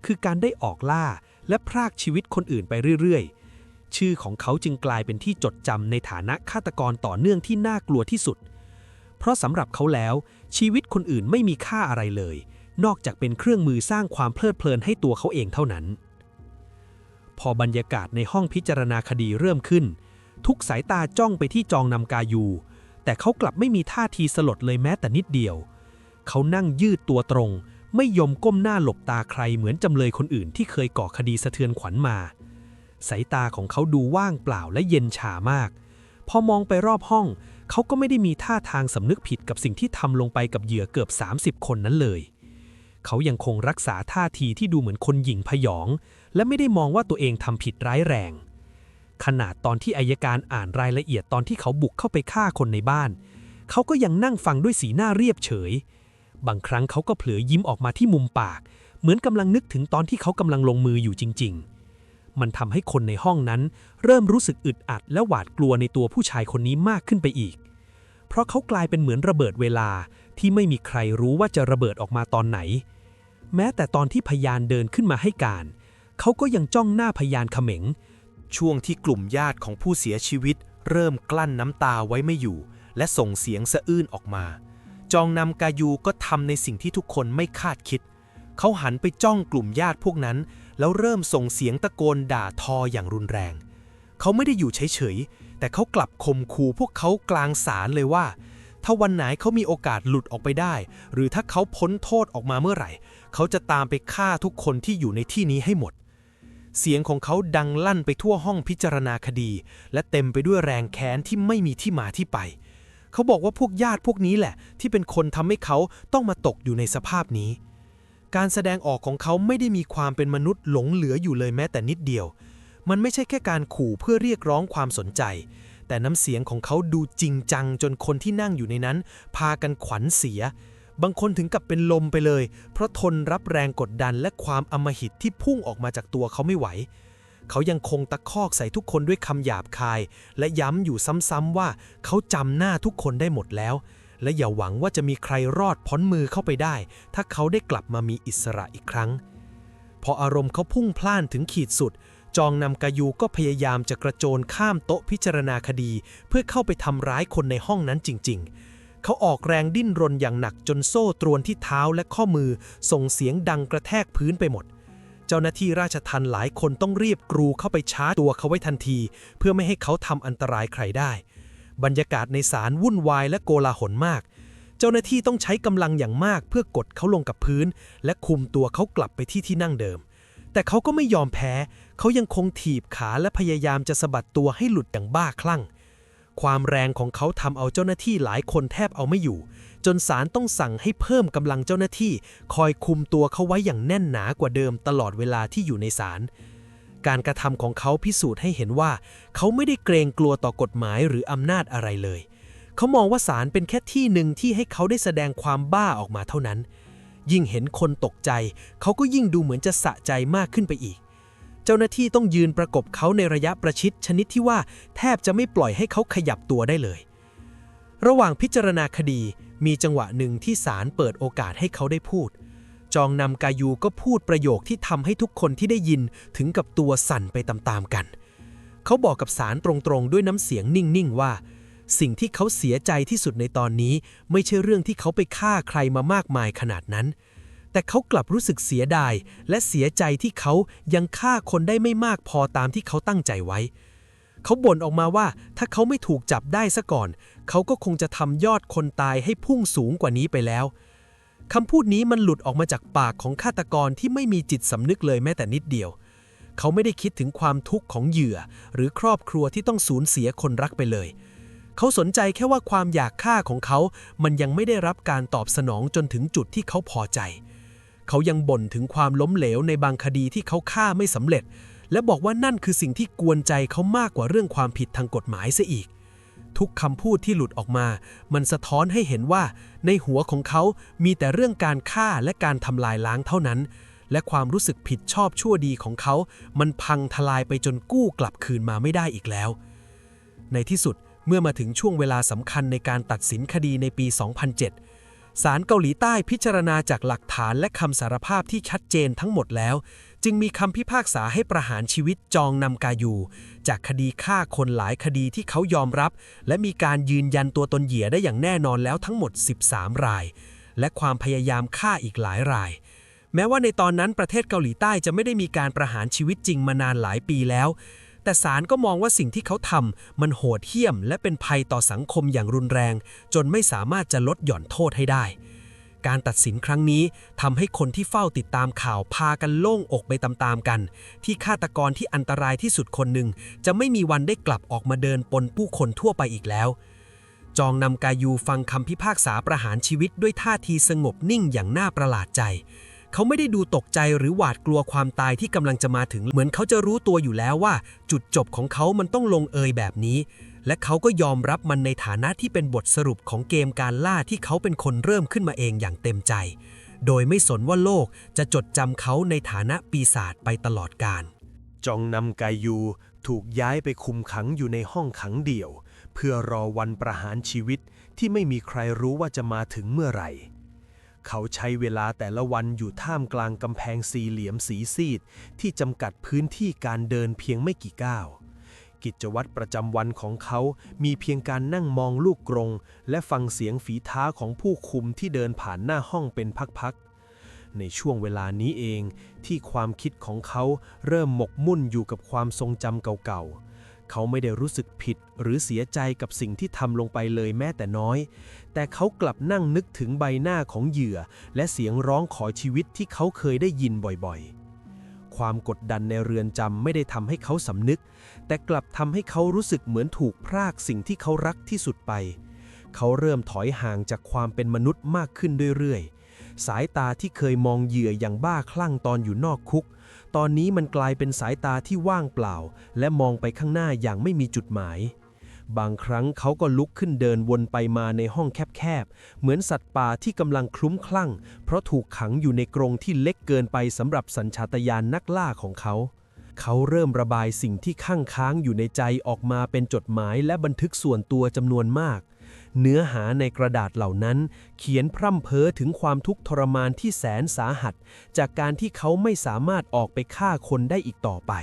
คือการได้ออกล่าและพรากชีวิตคนอื่นไปเรื่อยๆชื่อของเขาจึงกลายเป็นที่จดจำในฐานะฆาตกรต่อเนื่องที่น่ากลัวที่สุดเพราะสำหรับเขาแล้วชีวิตคนอื่นไม่มีค่าอะไรเลยนอกจากเป็นเครื่องมือสร้างความเพลิดเพลินให้ตัวเขาเองเท่านั้นพอบรรยากาศในห้องพิจารณาคดีเริ่มขึ้นทุกสายตาจ้องไปที่จองนำกายูแต่เขากลับไม่มีท่าทีสลดเลยแม้แต่นิดเดียวเขานั่งยืดตัวตรงไม่ยอมก้มหน้าหลบตาใครเหมือนจำเลยคนอื่นที่เคยก่อคดีสะเทือนขวัญมาสายตาของเขาดูว่างเปล่าและเย็นชามากพอมองไปรอบห้องเขาก็ไม่ได้มีท่าทางสำนึกผิดกับสิ่งที่ทำลงไปกับเหยื่อเกือบ30 คนนั้นเลยเขายังคงรักษาท่าทีที่ดูเหมือนคนหยิ่งพยองและไม่ได้มองว่าตัวเองทำผิดร้ายแรงขนาดตอนที่อัยการอ่านรายละเอียดตอนที่เขาบุกเข้าไปฆ่าคนในบ้านเขาก็ยังนั่งฟังด้วยสีหน้าเรียบเฉยบางครั้งเขาก็เผลอยิ้มออกมาที่มุมปากเหมือนกำลังนึกถึงตอนที่เขากำลังลงมืออยู่จริงๆมันทำให้คนในห้องนั้นเริ่มรู้สึกอึดอัดและหวาดกลัวในตัวผู้ชายคนนี้มากขึ้นไปอีกเพราะเขากลายเป็นเหมือนระเบิดเวลาที่ไม่มีใครรู้ว่าจะระเบิดออกมาตอนไหนแม้แต่ตอนที่พยานเดินขึ้นมาให้การเขาก็ยังจ้องหน้าพยานเขม็งช่วงที่กลุ่มญาติของผู้เสียชีวิตเริ่มกลั้นน้ำตาไว้ไม่อยู่และส่งเสียงสะอื้นออกมาจองนำกายูก็ทำในสิ่งที่ทุกคนไม่คาดคิดเขาหันไปจ้องกลุ่มญาติพวกนั้นแล้วเริ่มส่งเสียงตะโกนด่าทออย่างรุนแรงเขาไม่ได้อยู่เฉยๆแต่เขากลับข่มขู่พวกเขากลางศาลเลยว่าถ้าวันไหนเขามีโอกาสหลุดออกไปได้หรือถ้าเขาพ้นโทษออกมาเมื่อไหร่เขาจะตามไปฆ่าทุกคนที่อยู่ในที่นี้ให้หมดเสียงของเขาดังลั่นไปทั่วห้องพิจารณาคดีและเต็มไปด้วยแรงแค้นที่ไม่มีที่มาที่ไปเขาบอกว่าพวกญาติพวกนี้แหละที่เป็นคนทำให้เขาต้องมาตกอยู่ในสภาพนี้การแสดงออกของเขาไม่ได้มีความเป็นมนุษย์หลงเหลืออยู่เลยแม้แต่นิดเดียวมันไม่ใช่แค่การขู่เพื่อเรียกร้องความสนใจแต่น้ำเสียงของเขาดูจริงจังจนคนที่นั่งอยู่ในนั้นพากันขวัญเสียบางคนถึงกับเป็นลมไปเลยเพราะทนรับแรงกดดันและความอำมหิตที่พุ่งออกมาจากตัวเขาไม่ไหวเขายังคงตะคอกใส่ทุกคนด้วยคำหยาบคายและย้ำอยู่ซ้ำๆว่าเขาจำหน้าทุกคนได้หมดแล้วและอย่าหวังว่าจะมีใครรอดพ้นมือเข้าไปได้ถ้าเขาได้กลับมามีอิสระอีกครั้งพออารมณ์เขาพุ่งพล่านถึงขีดสุดจองนำกายูก็พยายามจะกระโจนข้ามโต๊ะพิจารณาคดีเพื่อเข้าไปทำร้ายคนในห้องนั้นจริงๆเขาออกแรงดิ้นรนอย่างหนักจนโซ่ตรวนที่เท้าและข้อมือส่งเสียงดังกระแทกพื้นไปหมดเจ้าหน้าที่ราชทัณฑ์หลายคนต้องรีบกรูเข้าไปชาร์จตัวเขาไว้ทันทีเพื่อไม่ให้เขาทำอันตรายใครได้บรรยากาศในศาลวุ่นวายและโกลาหลมากเจ้าหน้าที่ต้องใช้กำลังอย่างมากเพื่อกดเขาลงกับพื้นและคุมตัวเขากลับไปที่นั่งเดิมแต่เขาก็ไม่ยอมแพ้เขายังคงถีบขาและพยายามจะสะบัดตัวให้หลุดอย่างบ้าคลั่งความแรงของเขาทำเอาเจ้าหน้าที่หลายคนแทบเอาไม่อยู่จนศาลต้องสั่งให้เพิ่มกำลังเจ้าหน้าที่คอยคุมตัวเขาไว้อย่างแน่นหนากว่าเดิมตลอดเวลาที่อยู่ในศาลการกระทำของเขาพิสูจน์ให้เห็นว่าเขาไม่ได้เกรงกลัวต่อกฎหมายหรืออำนาจอะไรเลยเขามองว่าศาลเป็นแค่ที่หนึ่งที่ให้เขาได้แสดงความบ้าออกมาเท่านั้นยิ่งเห็นคนตกใจเขาก็ยิ่งดูเหมือนจะสะใจมากขึ้นไปอีกเจ้าหน้าที่ต้องยืนประกบเขาในระยะประชิดชนิดที่ว่าแทบจะไม่ปล่อยให้เขาขยับตัวได้เลยระหว่างพิจารณาคดีมีจังหวะหนึ่งที่ศาลเปิดโอกาสให้เขาได้พูดจองนำกายูก็พูดประโยคที่ทำให้ทุกคนที่ได้ยินถึงกับตัวสั่นไปตามๆกันเขาบอกกับศาลตรงๆด้วยน้ำเสียงนิ่งๆว่าสิ่งที่เขาเสียใจที่สุดในตอนนี้ไม่ใช่เรื่องที่เขาไปฆ่าใครมามากมายขนาดนั้นแต่เขากลับรู้สึกเสียดายและเสียใจที่เขายังฆ่าคนได้ไม่มากพอตามที่เขาตั้งใจไว้เขาบ่นออกมาว่าถ้าเขาไม่ถูกจับได้ซะก่อนเขาก็คงจะทำยอดคนตายให้พุ่งสูงกว่านี้ไปแล้วคำพูดนี้มันหลุดออกมาจากปากของฆาตกรที่ไม่มีจิตสำนึกเลยแม้แต่นิดเดียวเขาไม่ได้คิดถึงความทุกข์ของเหยื่อหรือครอบครัวที่ต้องสูญเสียคนรักไปเลย เขาสนใจแค่ว่าความอยากฆ่าของเขามันยังไม่ได้รับการตอบสนองจนถึงจุดที่เขาพอใจเขายังบ่นถึงความล้มเหลวในบางคดีที่เขาฆ่าไม่สำเร็จและบอกว่านั่นคือสิ่งที่กวนใจเขามากกว่าเรื่องความผิดทางกฎหมายเสียอีกทุกคำพูดที่หลุดออกมามันสะท้อนให้เห็นว่าในหัวของเขามีแต่เรื่องการฆ่าและการทำลายล้างเท่านั้นและความรู้สึกผิดชอบชั่วดีของเขามันพังทลายไปจนกู้กลับคืนมาไม่ได้อีกแล้วในที่สุดเมื่อมาถึงช่วงเวลาสำคัญในการตัดสินคดีในปี 2007 ศาลเกาหลีใต้พิจารณาจากหลักฐานและคำสารภาพที่ชัดเจนทั้งหมดแล้วจึงมีคำพิพากษาให้ประหารชีวิตจองนำกายูจากคดีฆ่าคนหลายคดีที่เขายอมรับและมีการยืนยันตัวตนเหยื่อได้อย่างแน่นอนแล้วทั้งหมด 13 รายและความพยายามฆ่าอีกหลายรายแม้ว่าในตอนนั้นประเทศเกาหลีใต้จะไม่ได้มีการประหารชีวิตจริงมานานหลายปีแล้วแต่ศาลก็มองว่าสิ่งที่เขาทำมันโหดเหี้ยมและเป็นภัยต่อสังคมอย่างรุนแรงจนไม่สามารถจะลดหย่อนโทษให้ได้การตัดสินครั้งนี้ทำให้คนที่เฝ้าติดตามข่าวพากันโล่งอกไปตามๆกันที่ฆาตกรที่อันตรายที่สุดคนหนึ่งจะไม่มีวันได้กลับออกมาเดินปนผู้คนทั่วไปอีกแล้วจองนำกายูฟังคำพิพากษาประหารชีวิตด้วยท่าทีสงบนิ่งอย่างน่าประหลาดใจเขาไม่ได้ดูตกใจหรือหวาดกลัวความตายที่กำลังจะมาถึงเหมือนเขาจะรู้ตัวอยู่แล้วว่าจุดจบของเขามันต้องลงเอยแบบนี้และเขาก็ยอมรับมันในฐานะที่เป็นบทสรุปของเกมการล่าที่เขาเป็นคนเริ่มขึ้นมาเองอย่างเต็มใจโดยไม่สนว่าโลกจะจดจำเขาในฐานะปีศาจไปตลอดกาล จองนำกายูถูกย้ายไปคุมขังอยู่ในห้องขังเดี่ยวเพื่อรอวันประหารชีวิตที่ไม่มีใครรู้ว่าจะมาถึงเมื่อไหร่เขาใช้เวลาแต่ละวันอยู่ท่ามกลางกำแพงสี่เหลี่ยมสีซีดที่จำกัดพื้นที่การเดินเพียงไม่กี่ก้าวกิจวัตรประจำวันของเขามีเพียงการนั่งมองลูกกรงและฟังเสียงฝีเท้าของผู้คุมที่เดินผ่านหน้าห้องเป็นพักๆในช่วงเวลานี้เองที่ความคิดของเขาเริ่มหมกมุ่นอยู่กับความทรงจำเก่าๆเขาไม่ได้รู้สึกผิดหรือเสียใจกับสิ่งที่ทำลงไปเลยแม้แต่น้อยแต่เขากลับนั่งนึกถึงใบหน้าของเหยื่อและเสียงร้องขอชีวิตที่เขาเคยได้ยินบ่อยๆความกดดันในเรือนจำไม่ได้ทำให้เขาสำนึกแต่กลับทำให้เขารู้สึกเหมือนถูกพรากสิ่งที่เขารักที่สุดไปเขาเริ่มถอยห่างจากความเป็นมนุษย์มากขึ้นเรื่อยๆสายตาที่เคยมองเหยื่ออย่างบ้าคลั่งตอนอยู่นอกคุกตอนนี้มันกลายเป็นสายตาที่ว่างเปล่าและมองไปข้างหน้าอย่างไม่มีจุดหมายบางครั้งเขาก็ลุกขึ้นเดินวนไปมาในห้องแคบๆเหมือนสัตว์ป่าที่กำลังคลุ้มคลั่งเพราะถูกขังอยู่ในกรงที่เล็กเกินไปสำหรับสัญชาตญาณนักล่าของเขาเริ่มระบายสิ่งที่ค้างอยู่ในใจออกมาเป็นจดหมายและบันทึกส่วนตัวจำนวนมากเนื้อหาในกระดาษเหล่านั้นเขียนพร่ำเพ้อถึงความทุกข์ทรมานที่แสนสาหัสจากการที่เขาไม่สามารถออกไปฆ่าคนได้อีกต่อไป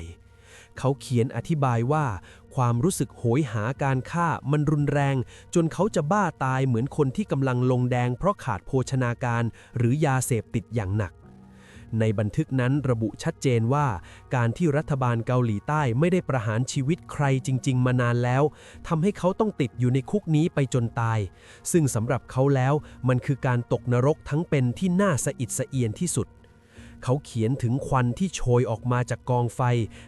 เขาเขียนอธิบายว่าความรู้สึกโหยหาการฆ่ามันรุนแรงจนเขาจะบ้าตายเหมือนคนที่กำลังลงแดงเพราะขาดโภชนาการหรือยาเสพติดอย่างหนักในบันทึกนั้นระบุชัดเจนว่าการที่รัฐบาลเกาหลีใต้ไม่ได้ประหารชีวิตใครจริงๆมานานแล้วทำให้เขาต้องติดอยู่ในคุกนี้ไปจนตายซึ่งสำหรับเขาแล้วมันคือการตกนรกทั้งเป็นที่น่าสะอิดสะเอียนที่สุดเขาเขียนถึงควันที่โชยออกมาจากกองไฟ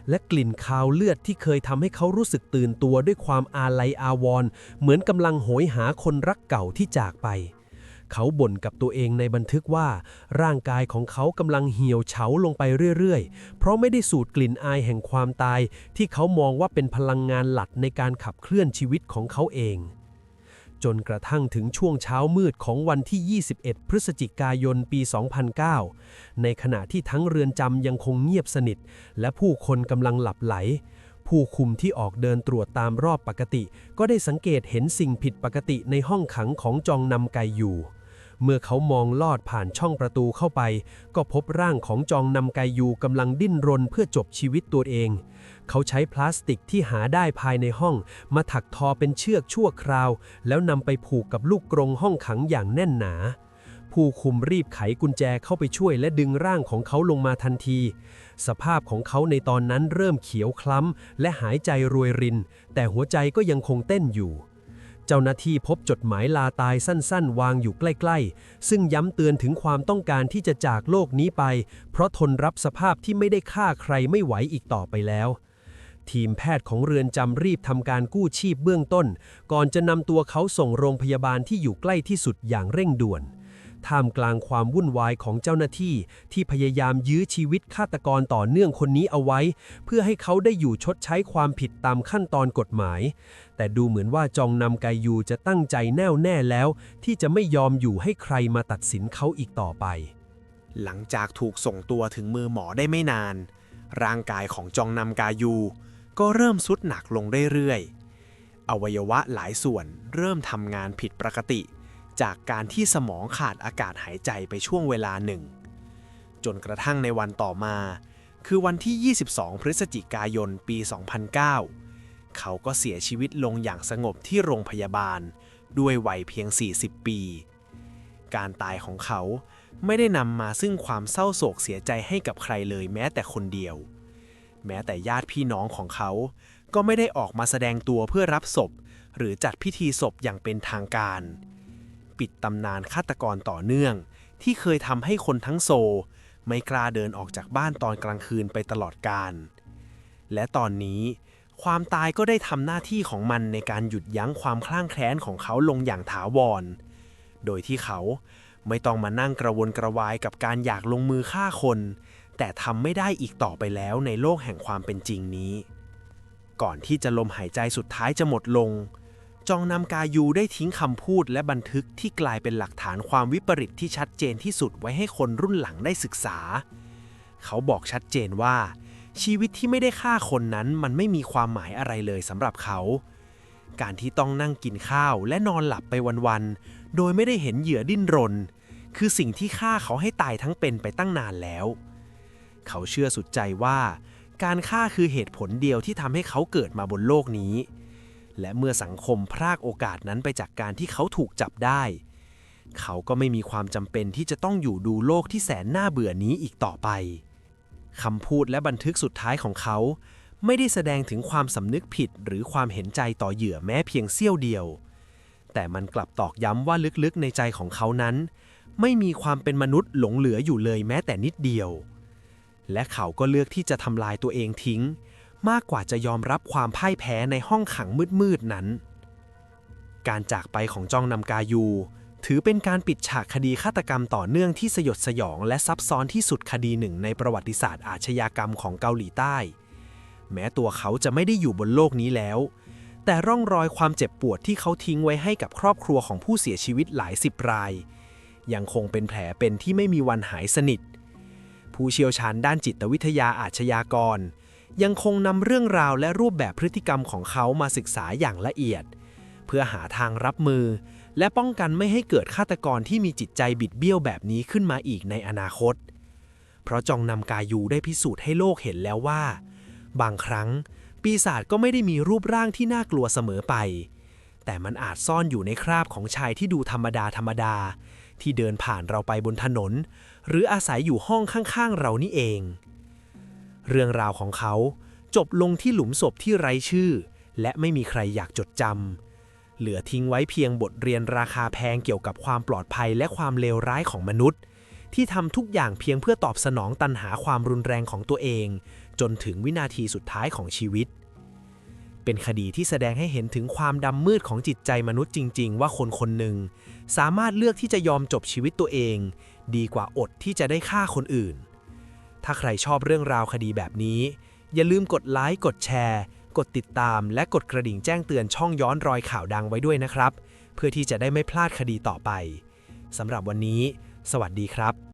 และกลิ่นคาวเลือดที่เคยทำให้เขารู้สึกตื่นตัวด้วยความอาลัยอาวรณ์เหมือนกำลังโหยหาคนรักเก่าที่จากไปเขาบ่นกับตัวเองในบันทึกว่าร่างกายของเขากำลังเหี่ยวเฉาลงไปเรื่อยๆเพราะไม่ได้สูดกลิ่นอายแห่งความตายที่เขามองว่าเป็นพลังงานหลักในการขับเคลื่อนชีวิตของเขาเองจนกระทั่งถึงช่วงเช้ามืดของวันที่ 21 พฤศจิกายน ปี 2009 ในขณะที่ทั้งเรือนจำยังคงเงียบสนิทและผู้คนกำลังหลับไหลผู้คุมที่ออกเดินตรวจตามรอบปกติก็ได้สังเกตเห็นสิ่งผิดปกติในห้องขังของจองนำไกยูเมื่อเขามองลอดผ่านช่องประตูเข้าไปก็พบร่างของจองนำไกยูกำลังดิ้นรนเพื่อจบชีวิตตัวเองเขาใช้พลาสติกที่หาได้ภายในห้องมาถักทอเป็นเชือกชั่วคราวแล้วนำไปผูกกับลูกกรงห้องขังอย่างแน่นหนาผู้คุมรีบไขกุญแจเข้าไปช่วยและดึงร่างของเขาลงมาทันทีสภาพของเขาในตอนนั้นเริ่มเขียวคล้ำและหายใจรวยรินแต่หัวใจก็ยังคงเต้นอยู่เจ้าหน้าที่พบจดหมายลาตายสั้นๆวางอยู่ใกล้ๆซึ่งย้ำเตือนถึงความต้องการที่จะจากโลกนี้ไปเพราะทนรับสภาพที่ไม่ได้ฆ่าใครไม่ไหวอีกต่อไปแล้ว ทีมแพทย์ของเรือนจำรีบทำการกู้ชีพเบื้องต้นก่อนจะนำตัวเขาส่งโรงพยาบาลที่อยู่ใกล้ที่สุดอย่างเร่งด่วนท่ามกลางความวุ่นวายของเจ้าหน้าที่ที่พยายามยื้อชีวิตฆาตกรต่อเนื่องคนนี้เอาไว้เพื่อให้เขาได้อยู่ชดใช้ความผิดตามขั้นตอนกฎหมายแต่ดูเหมือนว่าจองนำไกยูจะตั้งใจแน่วแน่แล้วที่จะไม่ยอมอยู่ให้ใครมาตัดสินเขาอีกต่อไปหลังจากถูกส่งตัวถึงมือหมอได้ไม่นานร่างกายของจองนำกายูก็เริ่มทรุดหนักลงเรื่อยๆอวัยวะหลายส่วนเริ่มทำงานผิดปกติจากการที่สมองขาดอากาศหายใจไปช่วงเวลาหนึ่งจนกระทั่งในวันต่อมาคือวันที่ 22 พฤศจิกายน ปี 2009 เขาก็เสียชีวิตลงอย่างสงบที่โรงพยาบาลด้วยวัยเพียง 40 ปี การตายของเขาไม่ได้นำมาซึ่งความเศร้าโศกเสียใจให้กับใครเลยแม้แต่คนเดียวแม้แต่ญาติพี่น้องของเขาก็ไม่ได้ออกมาแสดงตัวเพื่อรับศพหรือจัดพิธีศพอย่างเป็นทางการปิดตำนานฆาตกรต่อเนื่องที่เคยทำให้คนทั้งโซลไม่กล้าเดินออกจากบ้านตอนกลางคืนไปตลอดกาลและตอนนี้ความตายก็ได้ทำหน้าที่ของมันในการหยุดยั้งความคลั่งแคล้นของเขาลงอย่างถาวรโดยที่เขาไม่ต้องมานั่งกระวนกระวายกับการอยากลงมือฆ่าคนแต่ทำไม่ได้อีกต่อไปแล้วในโลกแห่งความเป็นจริงนี้ก่อนที่จะลมหายใจสุดท้ายจะหมดลงจองนำกายูได้ทิ้งคำพูดและบันทึกที่กลายเป็นหลักฐานความวิปริตที่ชัดเจนที่สุดไว้ให้คนรุ่นหลังได้ศึกษาเขาบอกชัดเจนว่าชีวิตที่ไม่ได้ฆ่าคนนั้นมันไม่มีความหมายอะไรเลยสำหรับเขาการที่ต้องนั่งกินข้าวและนอนหลับไปวันๆโดยไม่ได้เห็นเหยื่อดิ้นรนคือสิ่งที่ฆ่าเขาให้ตายทั้งเป็นไปตั้งนานแล้วเขาเชื่อสุดใจว่าการฆ่าคือเหตุผลเดียวที่ทำให้เขาเกิดมาบนโลกนี้และเมื่อสังคมพรากโอกาสนั้นไปจากการที่เขาถูกจับได้เขาก็ไม่มีความจำเป็นที่จะต้องอยู่ดูโลกที่แสนน่าเบื่อนี้อีกต่อไปคำพูดและบันทึกสุดท้ายของเขาไม่ได้แสดงถึงความสำนึกผิดหรือความเห็นใจต่อเหยื่อแม้เพียงเสี้ยวเดียวแต่มันกลับตอกย้ำว่าลึกๆในใจของเขานั้นไม่มีความเป็นมนุษย์หลงเหลืออยู่เลยแม้แต่นิดเดียวและเขาก็เลือกที่จะทำลายตัวเองทิ้งมากกว่าจะยอมรับความพ่ายแพ้ในห้องขังมืดๆนั้นการจากไปของจองนำกายูถือเป็นการปิดฉากคดีฆาตกรรมต่อเนื่องที่สยดสยองและซับซ้อนที่สุดคดีหนึ่งในประวัติศาสตร์อาชญากรรมของเกาหลีใต้แม้ตัวเขาจะไม่ได้อยู่บนโลกนี้แล้วแต่ร่องรอยความเจ็บปวดที่เขาทิ้งไว้ให้กับครอบครัวของผู้เสียชีวิตหลายสิบรายยังคงเป็นแผลเป็นที่ไม่มีวันหายสนิทผู้เชี่ยวชาญด้านจิตวิทยาอาชญากรยังคงนำเรื่องราวและรูปแบบพฤติกรรมของเขามาศึกษาอย่างละเอียดเพื่อหาทางรับมือและป้องกันไม่ให้เกิดฆาตกรที่มีจิตใจบิดเบี้ยวแบบนี้ขึ้นมาอีกในอนาคตเพราะจองนำกายูได้พิสูจน์ให้โลกเห็นแล้วว่าบางครั้งปีศาจก็ไม่ได้มีรูปร่างที่น่ากลัวเสมอไปแต่มันอาจซ่อนอยู่ในคราบของชายที่ดูธรรมดาที่เดินผ่านเราไปบนถนนหรืออาศัยอยู่ห้องข้างๆเรานี่เองเรื่องราวของเขาจบลงที่หลุมศพที่ไร้ชื่อและไม่มีใครอยากจดจำเหลือทิ้งไว้เพียงบทเรียนราคาแพงเกี่ยวกับความปลอดภัยและความเลวร้ายของมนุษย์ที่ทำทุกอย่างเพียงเพื่อตอบสนองตัณหาความรุนแรงของตัวเองจนถึงวินาทีสุดท้ายของชีวิตเป็นคดีที่แสดงให้เห็นถึงความดำมืดของจิตใจมนุษย์จริงๆว่าคนคนหนึ่งสามารถเลือกที่จะยอมจบชีวิตตัวเองดีกว่าอดที่จะได้ฆ่าคนอื่นถ้าใครชอบเรื่องราวคดีแบบนี้อย่าลืมกดไลค์กดแชร์กดติดตามและกดกระดิ่งแจ้งเตือนช่องย้อนรอยข่าวดังไว้ด้วยนะครับเพื่อที่จะได้ไม่พลาดคดีต่อไปสำหรับวันนี้สวัสดีครับ